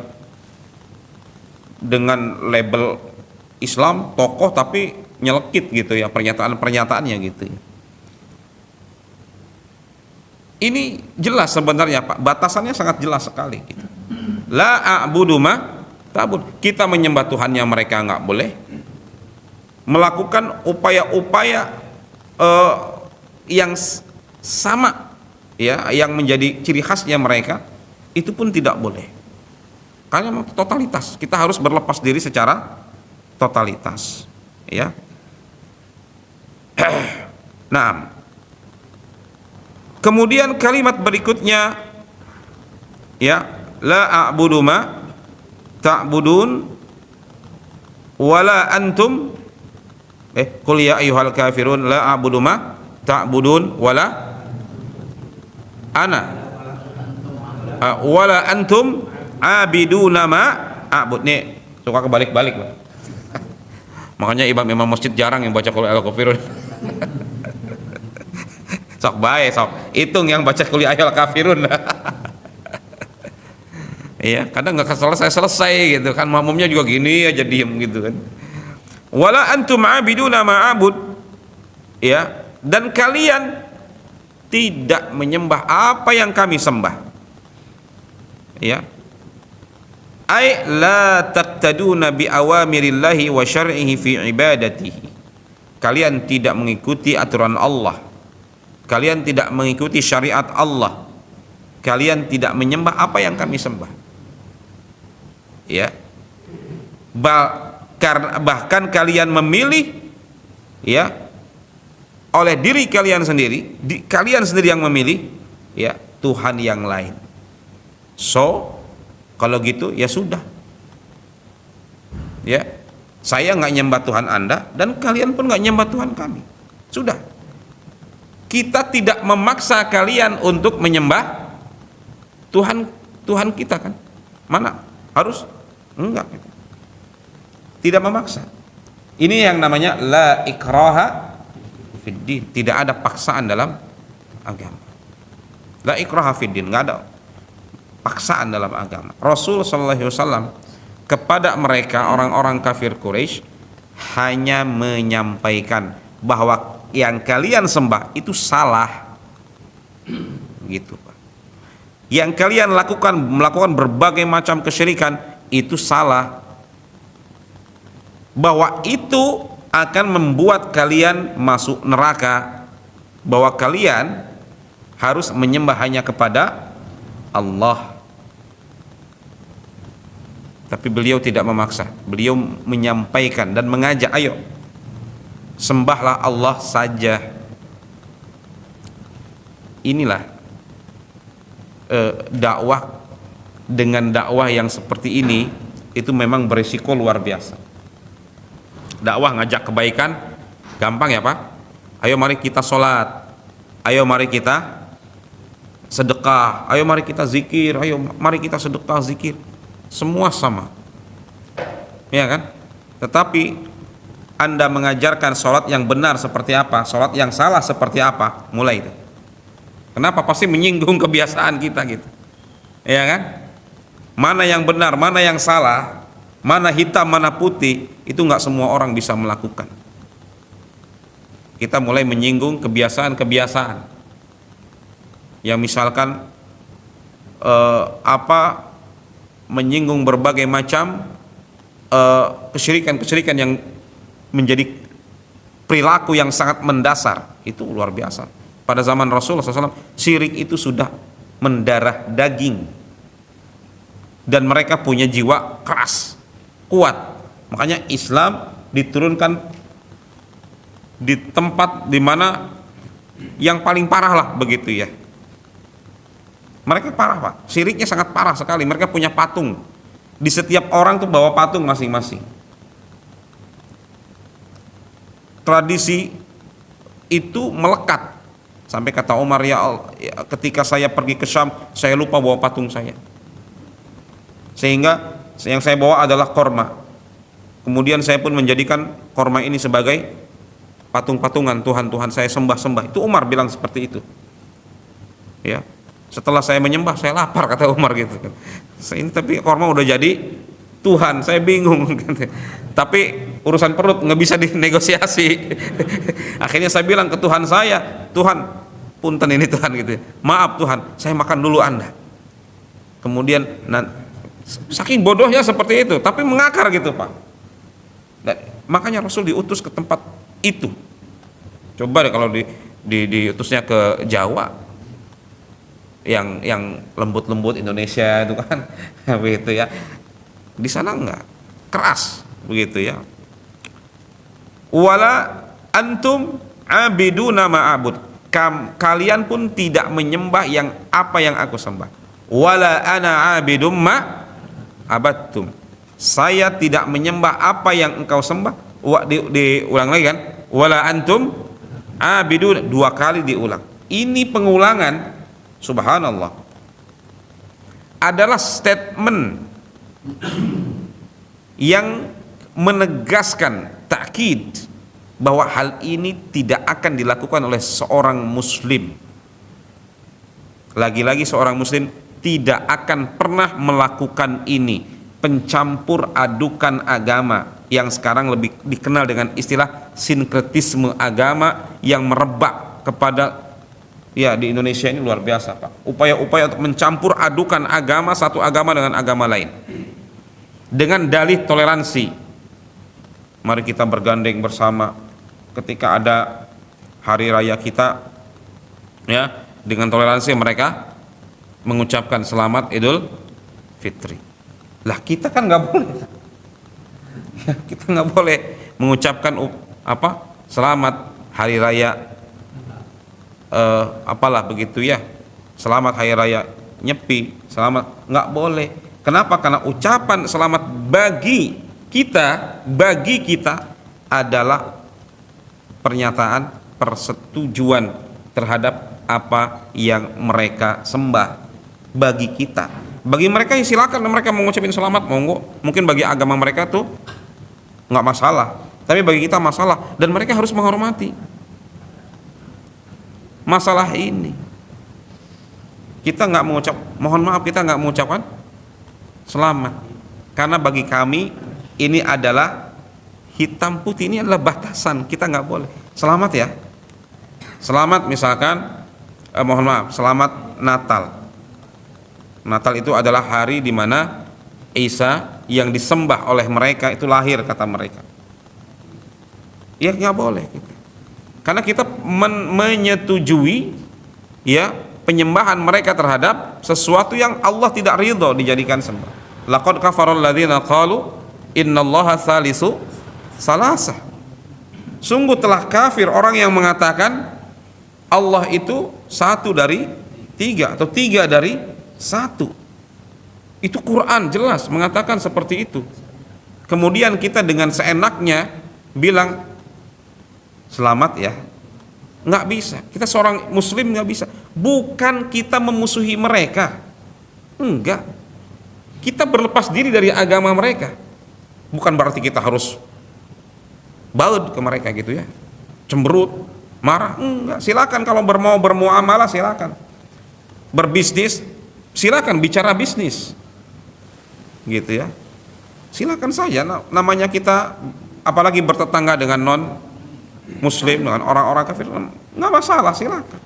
dengan label Islam tokoh tapi nyelekit gitu ya pernyataan-pernyataannya gitu. Ini jelas sebenarnya Pak, batasannya sangat jelas sekali gitu. La a'budu ma ta'bud, kita menyembah Tuhannya mereka nggak boleh, melakukan upaya-upaya yang sama ya, yang menjadi ciri khasnya mereka, itu pun tidak boleh. Karena totalitas, kita harus berlepas diri secara totalitas ya. Nah, kemudian kalimat berikutnya ya, la a'budu ma ta'budun wala antum qul ya ayyuhal kafirun la a'budu ma ta'budun wala ana wala antum abiduna ma a'bud. Nih suka kebalik-balik Pak. Makanya imam masjid jarang yang baca qul ya ayyuhal kafirun. Sok bae sok hitung yang baca qul ya ayyuhal kafirun. Iya, kadang nggak selesai gitu kan, makmumnya juga gini aja diem gitu kan. Wala antum abiduna ma'abud, ya, dan kalian tidak menyembah apa yang kami sembah, ya. Ai la taqtaduna bi awamirillahi wa syar'ihi fi ibadatihi, kalian tidak mengikuti aturan Allah, kalian tidak mengikuti syariat Allah, kalian tidak menyembah apa yang kami sembah, ya. Bahkan kalian memilih ya oleh diri kalian sendiri, kalian sendiri yang memilih ya Tuhan yang lain. So kalau gitu ya sudah ya, saya nggak nyembah Tuhan Anda dan kalian pun nggak nyembah Tuhan kami, sudah. Kita tidak memaksa kalian untuk menyembah Tuhan kita kan, mana harus enggak, tidak memaksa. Ini yang namanya la ikraha fiddin, tidak ada paksaan dalam agama. La ikraha fiddin, nggak ada paksaan dalam agama. Rasul sallallahu alaihi wasallam kepada mereka orang-orang kafir Quraisy hanya menyampaikan bahwa yang kalian sembah itu salah, gitu Pak. Yang kalian melakukan berbagai macam kesyirikan itu salah, bahwa itu akan membuat kalian masuk neraka, bahwa kalian harus menyembah hanya kepada Allah. Tapi beliau tidak memaksa, beliau menyampaikan dan mengajak, ayo sembahlah Allah saja. Inilah dakwah. Dengan dakwah yang seperti ini itu memang berisiko luar biasa. dakwah ngajak kebaikan gampang ya Pak. Ayo mari kita sholat, ayo mari kita sedekah, ayo mari kita zikir, ayo mari kita sedekah zikir, semua sama, ya kan? Tetapi Anda mengajarkan sholat yang benar seperti apa, sholat yang salah seperti apa, mulai itu. Kenapa? Pasti menyinggung kebiasaan kita gitu, ya kan? Mana yang benar, mana yang salah, mana hitam, mana putih, itu nggak semua orang bisa melakukan. Kita mulai menyinggung kebiasaan-kebiasaan yang misalkan menyinggung berbagai macam kesyirikan-kesyirikan yang menjadi perilaku yang sangat mendasar. Itu luar biasa. Pada zaman Rasulullah SAW, syirik itu sudah mendarah daging, dan mereka punya jiwa keras, kuat. Makanya Islam diturunkan di tempat dimana yang paling parah lah begitu ya. Mereka parah Pak, syiriknya sangat parah sekali. Mereka punya patung, di setiap orang tuh bawa patung masing-masing. Tradisi itu melekat sampai kata Umar, ya Allah, ketika saya pergi ke Syam saya lupa bawa patung saya, sehingga yang saya bawa adalah korma. Kemudian saya pun menjadikan korma ini sebagai patung-patungan, Tuhan-Tuhan saya sembah-sembah. Itu Umar bilang seperti itu ya. Setelah saya menyembah saya lapar, kata Umar gitu kan. Ini tapi korma udah jadi Tuhan, saya bingung. Tapi urusan perut nggak bisa dinegosiasi. Akhirnya saya bilang ke Tuhan saya, Tuhan punten ini Tuhan gitu, maaf Tuhan, saya makan dulu Anda. Kemudian saking bodohnya seperti itu, tapi mengakar gitu Pak. Dan makanya Rasul diutus ke tempat itu. Coba deh kalau diutusnya ke Jawa, yang lembut-lembut Indonesia itu kan begitu ya. Di sana enggak, keras begitu ya. Wala antum abiduna ma'abud, kalian pun tidak menyembah yang apa yang aku sembah. Wala ana abidum ma abattum, saya tidak menyembah apa yang engkau sembah. Diulang lagi kan, wala antum abidun, dua kali diulang. Ini pengulangan, subhanallah, adalah statement yang menegaskan takkid bahwa hal ini tidak akan dilakukan oleh seorang muslim. Lagi-lagi seorang muslim tidak akan pernah melakukan ini, pencampur adukan agama yang sekarang lebih dikenal dengan istilah sinkretisme agama yang merebak kepada ya di Indonesia ini luar biasa Pak. Upaya-upaya untuk mencampur adukan agama, satu agama dengan agama lain, dengan dalih toleransi. Mari kita bergandeng bersama ketika ada hari raya kita ya, dengan toleransi mereka mengucapkan selamat Idul Fitri. Lah kita kan nggak boleh. Kita nggak boleh mengucapkan selamat hari raya apalah begitu ya, selamat hari raya Nyepi, selamat, nggak boleh. Kenapa? Karena ucapan selamat bagi kita adalah pernyataan persetujuan terhadap apa yang mereka sembah. Bagi kita, bagi mereka ya silakan mereka mengucapin selamat, monggo. Mungkin bagi agama mereka tuh nggak masalah, tapi bagi kita masalah, dan mereka harus menghormati masalah ini. Kita nggak mengucap, mohon maaf, kita nggak mengucapkan selamat karena bagi kami ini adalah hitam putih, ini adalah batasan, kita nggak boleh selamat ya. Selamat misalkan mohon maaf, selamat Natal. Natal itu adalah hari di mana Isa yang disembah oleh mereka itu lahir, kata mereka. Ya nggak boleh gitu. Karena kita menyetujui ya penyembahan mereka terhadap sesuatu yang Allah tidak ridho dijadikan sembah. Laqad kafarul ladzina qalu innallaha salisu salasah. Sungguh telah kafir orang yang mengatakan Allah itu satu dari tiga atau tiga dari satu. Itu Quran jelas mengatakan seperti itu. Kemudian kita dengan seenaknya bilang selamat ya, nggak bisa. Kita seorang muslim nggak bisa. Bukan kita memusuhi mereka, enggak. Kita berlepas diri dari agama mereka. Bukan berarti kita harus baud ke mereka gitu ya, cemberut, marah, enggak. Silakan kalau mau bermuamalah silakan, berbisnis silakan, bicara bisnis gitu ya, silakan saja. Namanya kita apalagi bertetangga dengan non muslim, dengan orang-orang kafir, nggak masalah, silakan.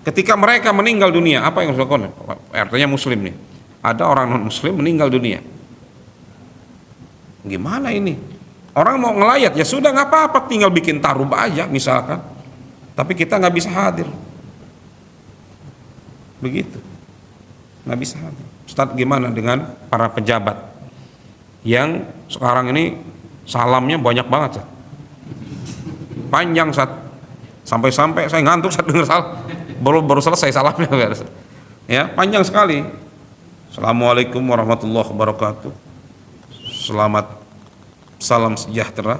Ketika mereka meninggal dunia, apa yang harus dilakukan? Artinya muslim nih, ada orang non muslim meninggal dunia, gimana ini? Orang mau ngelayat ya sudah, nggak apa-apa, tinggal bikin taruh aja misalkan, tapi kita nggak bisa hadir, begitu, nggak bisa hadir. Ustadz, gimana dengan para pejabat yang sekarang ini salamnya banyak banget, panjang, sampai-sampai saya ngantuk saat dengar salam, baru selesai salamnya ya, panjang sekali. Assalamualaikum warahmatullahi wabarakatuh, salam sejahtera,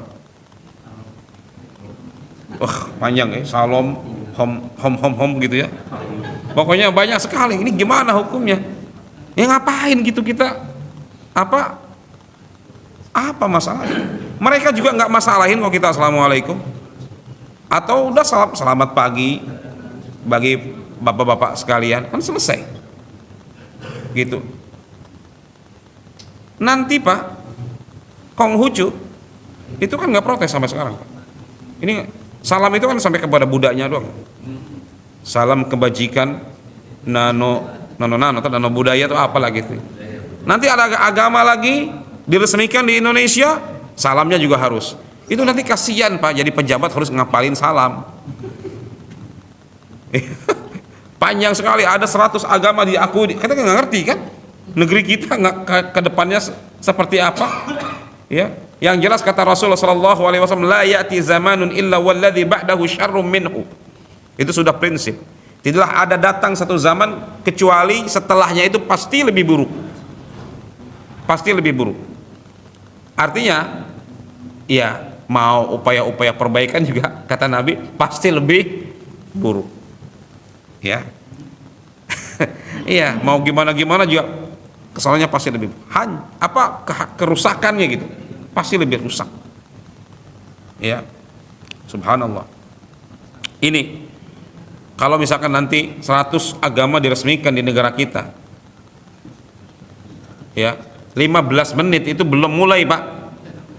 panjang ya, salam hom gitu ya, pokoknya banyak sekali. Ini gimana hukumnya ya? Ngapain gitu kita, apa masalahnya? Mereka juga nggak masalahin kalau kita assalamualaikum, atau udah selamat pagi bagi bapak-bapak sekalian, kan selesai gitu. Nanti Pak Konghucu itu kan nggak protes sampai sekarang Pak. Ini salam itu kan sampai kepada budaknya doang, salam kebajikan, nano budaya atau apa lagi itu. Nanti ada agama lagi diresmikan di Indonesia, salamnya juga harus. Itu nanti kasihan Pak, jadi pejabat harus ngapalin salam. Panjang sekali, ada 100 agama diakui, kita nggak ngerti kan negeri kita nggak ke depannya seperti apa ya. Yang jelas kata Rasulullah SAW, la ya'ti zamanun illa walladhi ba'dahu syarrum minhu. Itu sudah prinsip, tidaklah ada datang satu zaman kecuali setelahnya itu pasti lebih buruk, pasti lebih buruk. Artinya ya, mau upaya-upaya perbaikan juga kata Nabi pasti lebih buruk ya. Iya, mau gimana juga kesalahannya pasti lebih kerusakannya gitu pasti lebih rusak ya. Subhanallah. Ini kalau misalkan nanti 100 agama diresmikan di negara kita ya, 15 menit itu belum mulai Pak,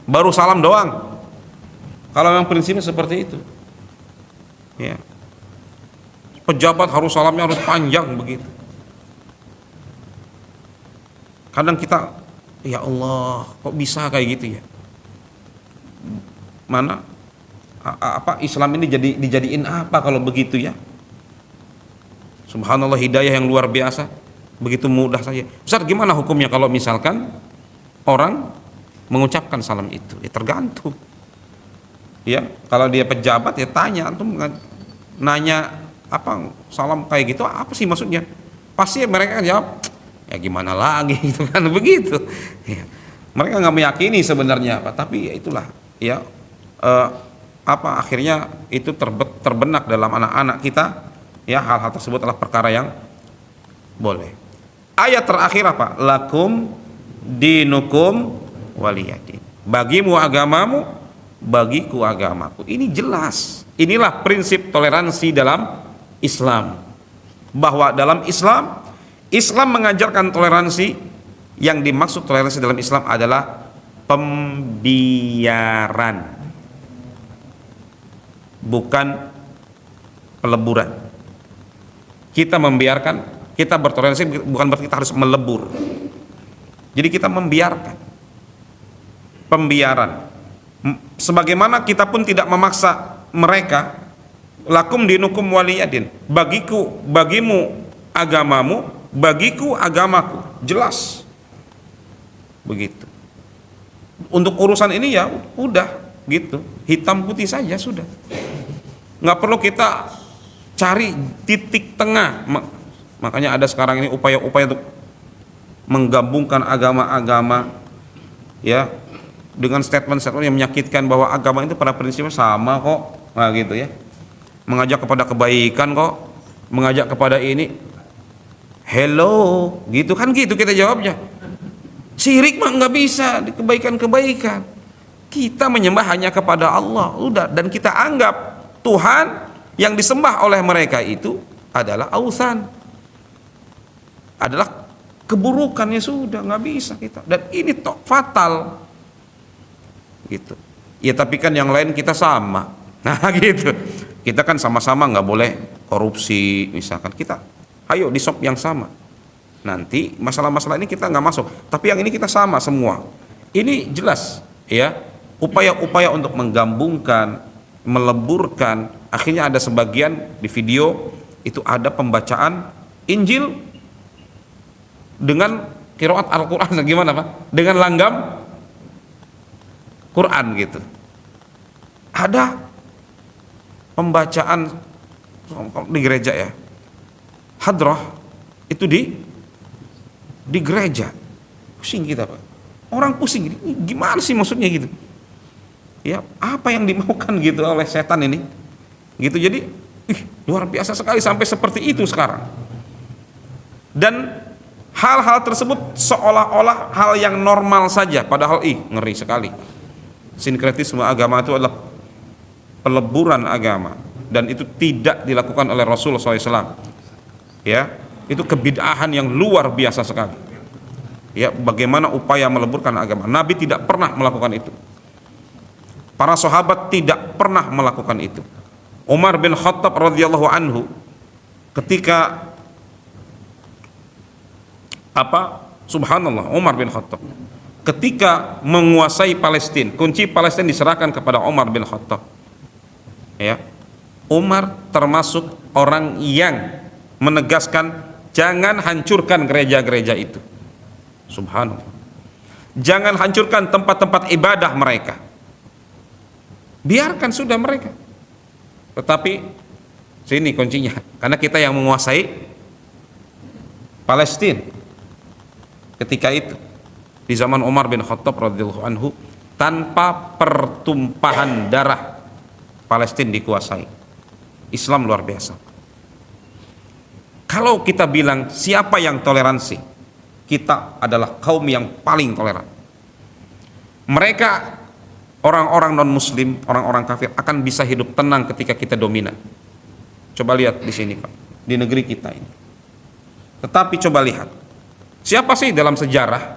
baru salam doang. Kalau memang prinsipnya seperti itu ya, pejabat harus salamnya harus panjang begitu. Kadang kita, ya Allah, kok bisa kayak gitu ya? Mana Islam ini dijadiin apa kalau begitu ya? Subhanallah, hidayah yang luar biasa, begitu mudah saja. Ustaz, gimana hukumnya kalau misalkan orang mengucapkan salam itu? Ya tergantung. Ya, kalau dia pejabat ya tanya, antum nanya apa salam kayak gitu apa sih maksudnya? Pasti mereka jawab, ya gimana lagi gitu kan, begitu ya. Mereka nggak meyakini sebenarnya apa, tapi ya itulah ya, akhirnya itu terbenak dalam anak-anak kita ya, hal-hal tersebut adalah perkara yang boleh. Ayat terakhir apa? Lakum dinukum waliyadin, bagimu agamamu, bagiku agamaku. Ini jelas, inilah prinsip toleransi dalam Islam, bahwa dalam Islam mengajarkan toleransi. Yang dimaksud toleransi dalam Islam adalah pembiaran, bukan peleburan. Kita membiarkan, kita bertoleransi bukan berarti kita harus melebur. Jadi kita membiarkan, pembiaran. Sebagaimana kita pun tidak memaksa mereka. Lakum dinukum waliyadin, bagimu agamamu, bagiku agamaku. Jelas begitu. Untuk urusan ini ya udah gitu, hitam putih saja sudah, nggak perlu kita cari titik tengah. Makanya ada sekarang ini upaya-upaya untuk menggabungkan agama-agama ya, dengan statement-statement yang menyakitkan bahwa agama itu pada prinsipnya sama kok, nah gitu ya, mengajak kepada kebaikan kok, mengajak kepada ini, hello, gitu kan, gitu kita jawabnya. Syirik mah nggak bisa, di kebaikan-kebaikan. Kita menyembah hanya kepada Allah, udah, dan kita anggap Tuhan yang disembah oleh mereka itu adalah ausan, adalah keburukannya, sudah nggak bisa kita, dan ini fatal gitu ya. Tapi kan yang lain kita sama, nah gitu, kita kan sama-sama nggak boleh korupsi misalkan, kita ayo di shop yang sama, nanti masalah-masalah ini kita nggak masuk, tapi yang ini kita sama semua. Ini jelas ya, upaya-upaya untuk menggabungkan, meleburkan. Akhirnya ada sebagian di video itu ada pembacaan Injil dengan qiraat Al-Quran, gimana Pak? Dengan langgam Quran gitu. Ada pembacaan di gereja ya, hadrah itu di gereja. Pusing kita Pak, orang pusing, ini gimana sih maksudnya gitu ya, apa yang dimaukan gitu oleh setan ini gitu. Jadi luar biasa sekali sampai seperti itu sekarang, dan hal-hal tersebut seolah-olah hal yang normal saja, padahal ngeri sekali. Sinkretisme agama itu adalah peleburan agama, dan itu tidak dilakukan oleh Rasulullah SAW ya. Itu kebid'ahan yang luar biasa sekali ya. Bagaimana upaya meleburkan agama, Nabi tidak pernah melakukan itu, para sahabat tidak pernah melakukan itu. Umar bin Khattab radhiyallahu anhu ketika subhanallah, Umar bin Khattab ketika menguasai Palestina, kunci Palestina diserahkan kepada Umar bin Khattab ya. Umar termasuk orang yang menegaskan jangan hancurkan gereja-gereja itu, subhanallah, jangan hancurkan tempat-tempat ibadah mereka, biarkan sudah mereka. Tetapi sini kuncinya, karena kita yang menguasai Palestina ketika itu di zaman Umar bin Khattab radhiyallahu anhu, tanpa pertumpahan darah Palestina dikuasai. Islam luar biasa. Kalau kita bilang siapa yang toleransi, kita adalah kaum yang paling toleran. Mereka orang-orang non muslim, orang-orang kafir akan bisa hidup tenang ketika kita dominan. Coba lihat di sini Pak, di negeri kita ini. Tetapi coba lihat, siapa sih dalam sejarah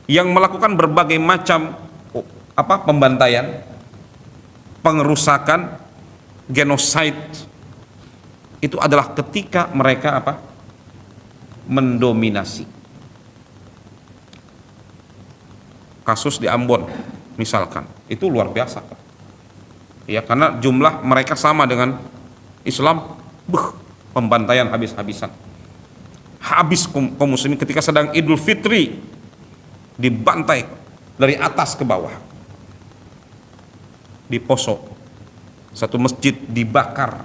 yang melakukan berbagai macam pembantaian, pengerusakan, genocide? Itu adalah ketika mereka mendominasi. Kasus di Ambon misalkan, itu luar biasa Pak ya, karena jumlah mereka sama dengan Islam, pembantaian habis-habisan, habis kaum muslimin ketika sedang Idul Fitri, dibantai dari atas ke bawah. Di Poso satu masjid dibakar,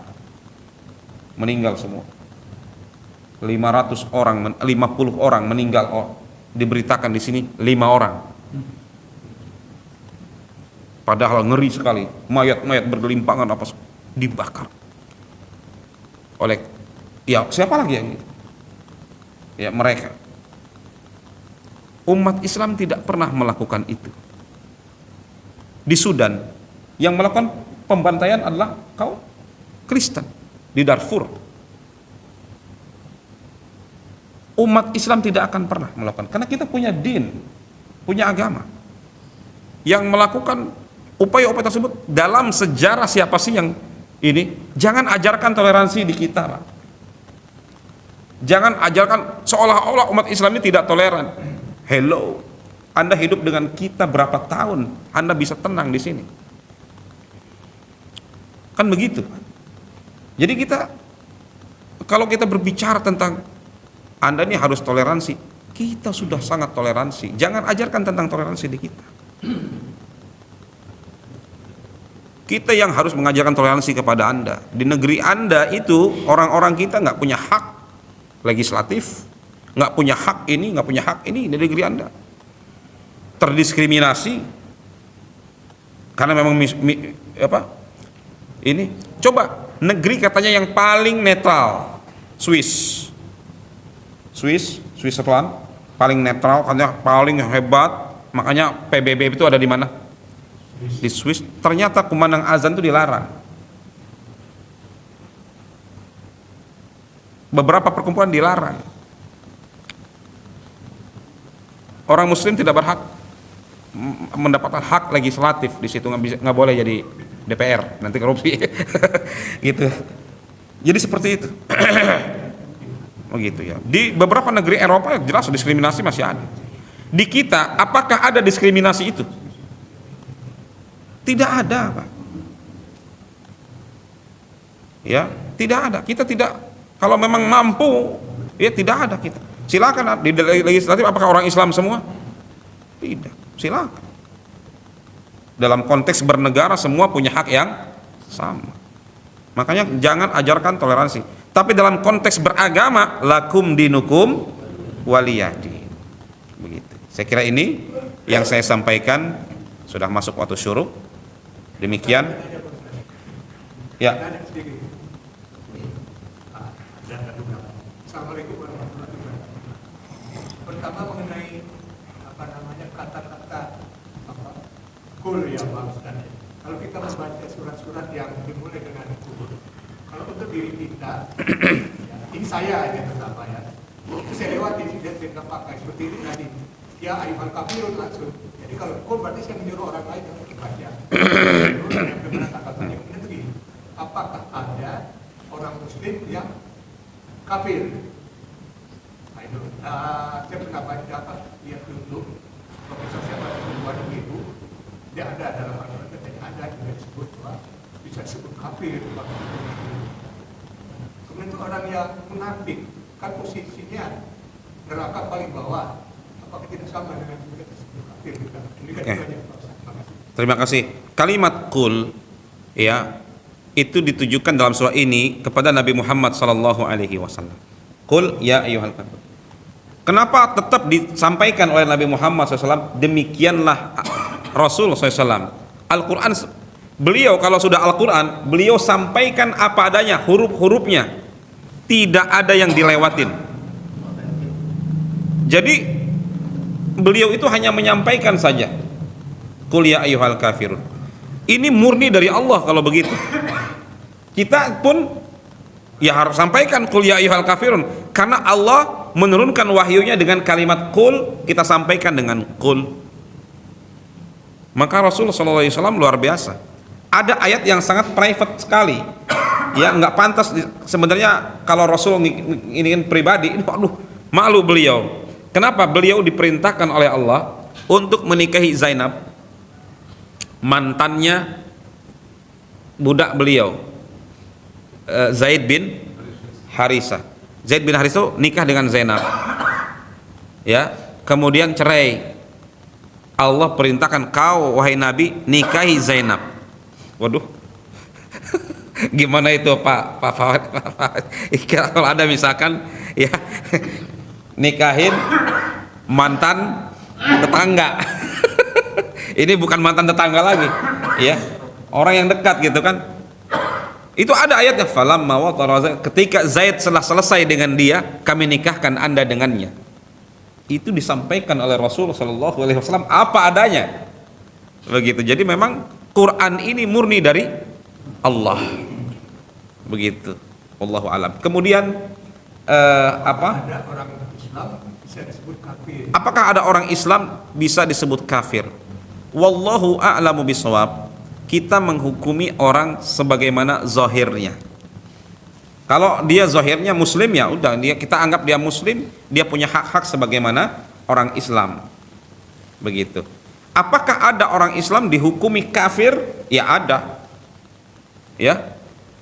meninggal semua, 500 orang, 50 orang meninggal. Diberitakan di sini 5 orang, padahal ngeri sekali, mayat-mayat bergelimpangan dibakar oleh ya siapa lagi yang gitu ya, mereka. Umat Islam tidak pernah melakukan itu. Di Sudan yang melakukan pembantaian adalah kaum Kristen di Darfur. Umat Islam tidak akan pernah melakukan, karena kita punya din, punya agama. Yang melakukan upaya-upaya tersebut dalam sejarah siapa sih yang ini? Jangan ajarkan toleransi di kita Pak. Jangan ajarkan seolah-olah umat Islam ini tidak toleran. Hello, Anda hidup dengan kita berapa tahun, Anda bisa tenang di sini, kan begitu. Jadi kita, kalau kita berbicara tentang Anda ini harus toleransi, kita sudah sangat toleransi. Jangan ajarkan tentang toleransi di kita. Kita yang harus mengajarkan toleransi kepada Anda. Di negeri Anda itu orang-orang kita nggak punya hak legislatif, nggak punya hak ini, nggak punya hak ini di negeri Anda. Terdiskriminasi, Karena memang ini coba negeri katanya yang paling netral, Switzerland paling netral, katanya paling hebat, makanya PBB itu ada di mana? Di Swiss. Ternyata kumandang azan itu dilarang. Beberapa perkumpulan dilarang. Orang Muslim tidak berhak mendapatkan hak legislatif di situ, nggak boleh jadi DPR, nanti korupsi. Gitu. Jadi seperti itu. Begitu ya. Di beberapa negeri Eropa jelas diskriminasi masih ada. Di kita apakah ada diskriminasi itu? Tidak ada, Pak. Ya, tidak ada. Kita tidak, kalau memang mampu, ya tidak ada kita. Silakan di legislatif apakah orang Islam semua? Tidak. Silakan. Dalam konteks bernegara semua punya hak yang sama. Makanya jangan ajarkan toleransi. Tapi dalam konteks beragama, lakum dinukum waliyadin. Begitu. Saya kira ini yang saya sampaikan. Sudah masuk waktu syuruk. Demikian. Ya. Assalamualaikum warahmatullahi wabarakatuh. Pertama mengenai kata-kata kul ya Pak Ustaz. Kalau kita membaca surat-surat yang dimulai dengan kul, kalau untuk diri kita, ya, ini saya aja pertama ya, itu saya lewati tidak dengan pakai seperti ini tadi. Ya ayuhal kafirun langsung. Jadi kalau kul berarti saya menyuruh orang lain untuk baca. Yang benar kata-katanya kemudian begini. Apakah ada orang Muslim yang kafir? Nah itu, saya pernah baca lihat dulu Profesor siapa luar negeri dia ada dalam Al-Quran katanya ada juga disebut bahwa bisa disebut kafir. Kemudian itu orang yang munafik kan posisinya neraka paling bawah, apakah tidak sama dengan juga disebut kafir juga? Ini kan banyak. Terima kasih. Kalimat kul ya itu ditujukan dalam surah ini kepada Nabi Muhammad SAW. Kul ya ayyuhal kafir. Kenapa tetap disampaikan oleh Nabi Muhammad SAW? Demikianlah Rasul SAW. Al-Quran, beliau kalau sudah Al-Quran, beliau sampaikan apa adanya, huruf-hurufnya, tidak ada yang dilewatin. Jadi beliau itu hanya menyampaikan saja. Qul ya ayyuhal kafirun. Ini murni dari Allah kalau begitu. Kita pun ya harus sampaikan qul ya ayyuhal kafirun, karena Allah menurunkan wahyunya dengan kalimat qul, kita sampaikan dengan qul. Maka Rasulullah SAW luar biasa. Ada ayat yang sangat private sekali, ya nggak pantas sebenarnya kalau Rasul ingin pribadi. Ini aduh malu beliau. Kenapa? Beliau diperintahkan oleh Allah untuk menikahi Zainab, mantannya budak beliau, Zaid bin Harisah. Zaid bin Harisah nikah dengan Zainab, ya, kemudian cerai. Allah perintahkan kau wahai Nabi nikahi Zainab. Waduh, gimana itu Pak Fawad? Kalau ada misalkan ya nikahin mantan tetangga, ini bukan mantan tetangga lagi, ya, orang yang dekat gitu kan. Itu ada ayatnya, falamma watara, ketika Zaid telah selesai dengan dia, kami nikahkan Anda dengannya. Itu disampaikan oleh Rasulullah SAW apa adanya. Begitu. Jadi memang Quran ini murni dari Allah. Begitu. Wallahu alam. Kemudian apa? Ada orang Islam bisa disebut kafir. Apakah ada orang Islam bisa disebut kafir? Wallahu a'lamu bishawab. Kita menghukumi orang sebagaimana zahirnya. Kalau dia zahirnya muslim, ya udah, kita anggap dia muslim, dia punya hak-hak sebagaimana orang Islam. Begitu. Apakah ada orang Islam dihukumi kafir? Ya ada. Ya.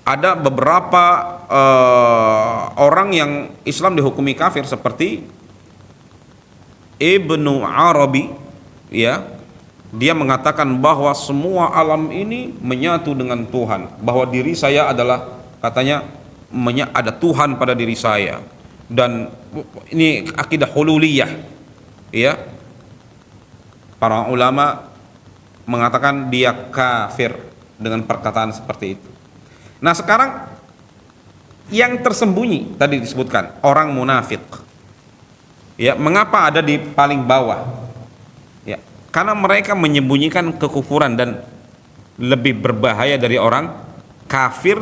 Ada beberapa orang yang Islam dihukumi kafir seperti Ibnu Arabi, ya. Dia mengatakan bahwa semua alam ini menyatu dengan Tuhan, bahwa diri saya adalah, katanya, ada Tuhan pada diri saya, dan ini akidah hululiyah, ya. Para ulama mengatakan dia kafir dengan perkataan seperti itu. Nah, sekarang yang tersembunyi tadi disebutkan orang munafik. Ya, mengapa ada di paling bawah? Ya, karena mereka menyembunyikan kekufuran dan lebih berbahaya dari orang kafir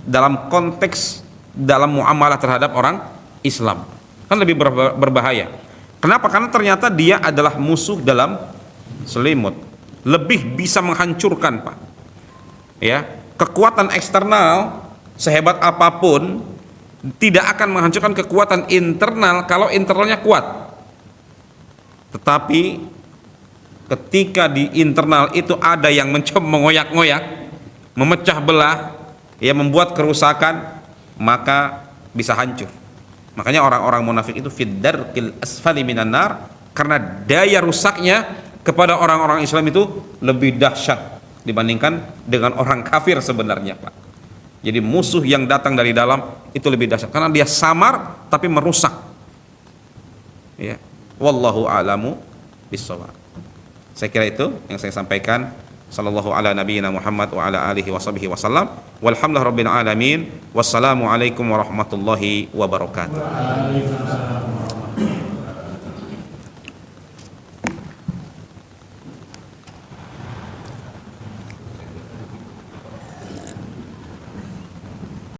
dalam konteks dalam muamalah terhadap orang Islam. Kan lebih berbahaya. Kenapa? Karena ternyata dia adalah musuh dalam selimut. Lebih bisa menghancurkan, Pak. Ya, kekuatan eksternal sehebat apapun tidak akan menghancurkan kekuatan internal kalau internalnya kuat. Tetapi ketika di internal itu ada yang mencoba mengoyak-ngoyak, memecah belah, ya, membuat kerusakan, maka bisa hancur. Makanya orang-orang munafik itu fiddarqil asfali minan nar, karena daya rusaknya kepada orang-orang Islam itu lebih dahsyat dibandingkan dengan orang kafir sebenarnya, Pak. Jadi musuh yang datang dari dalam itu lebih dahsyat karena dia samar tapi merusak. Ya. Wallahu a'lamu bissawab. Saya kira itu yang saya sampaikan. Sallallahu ala nabiyyina Muhammad wa ala alihi washabihi wasallam. Walhamdulillahirabbil alamin. Wassalamu alaikum warahmatullahi wabarakatuh.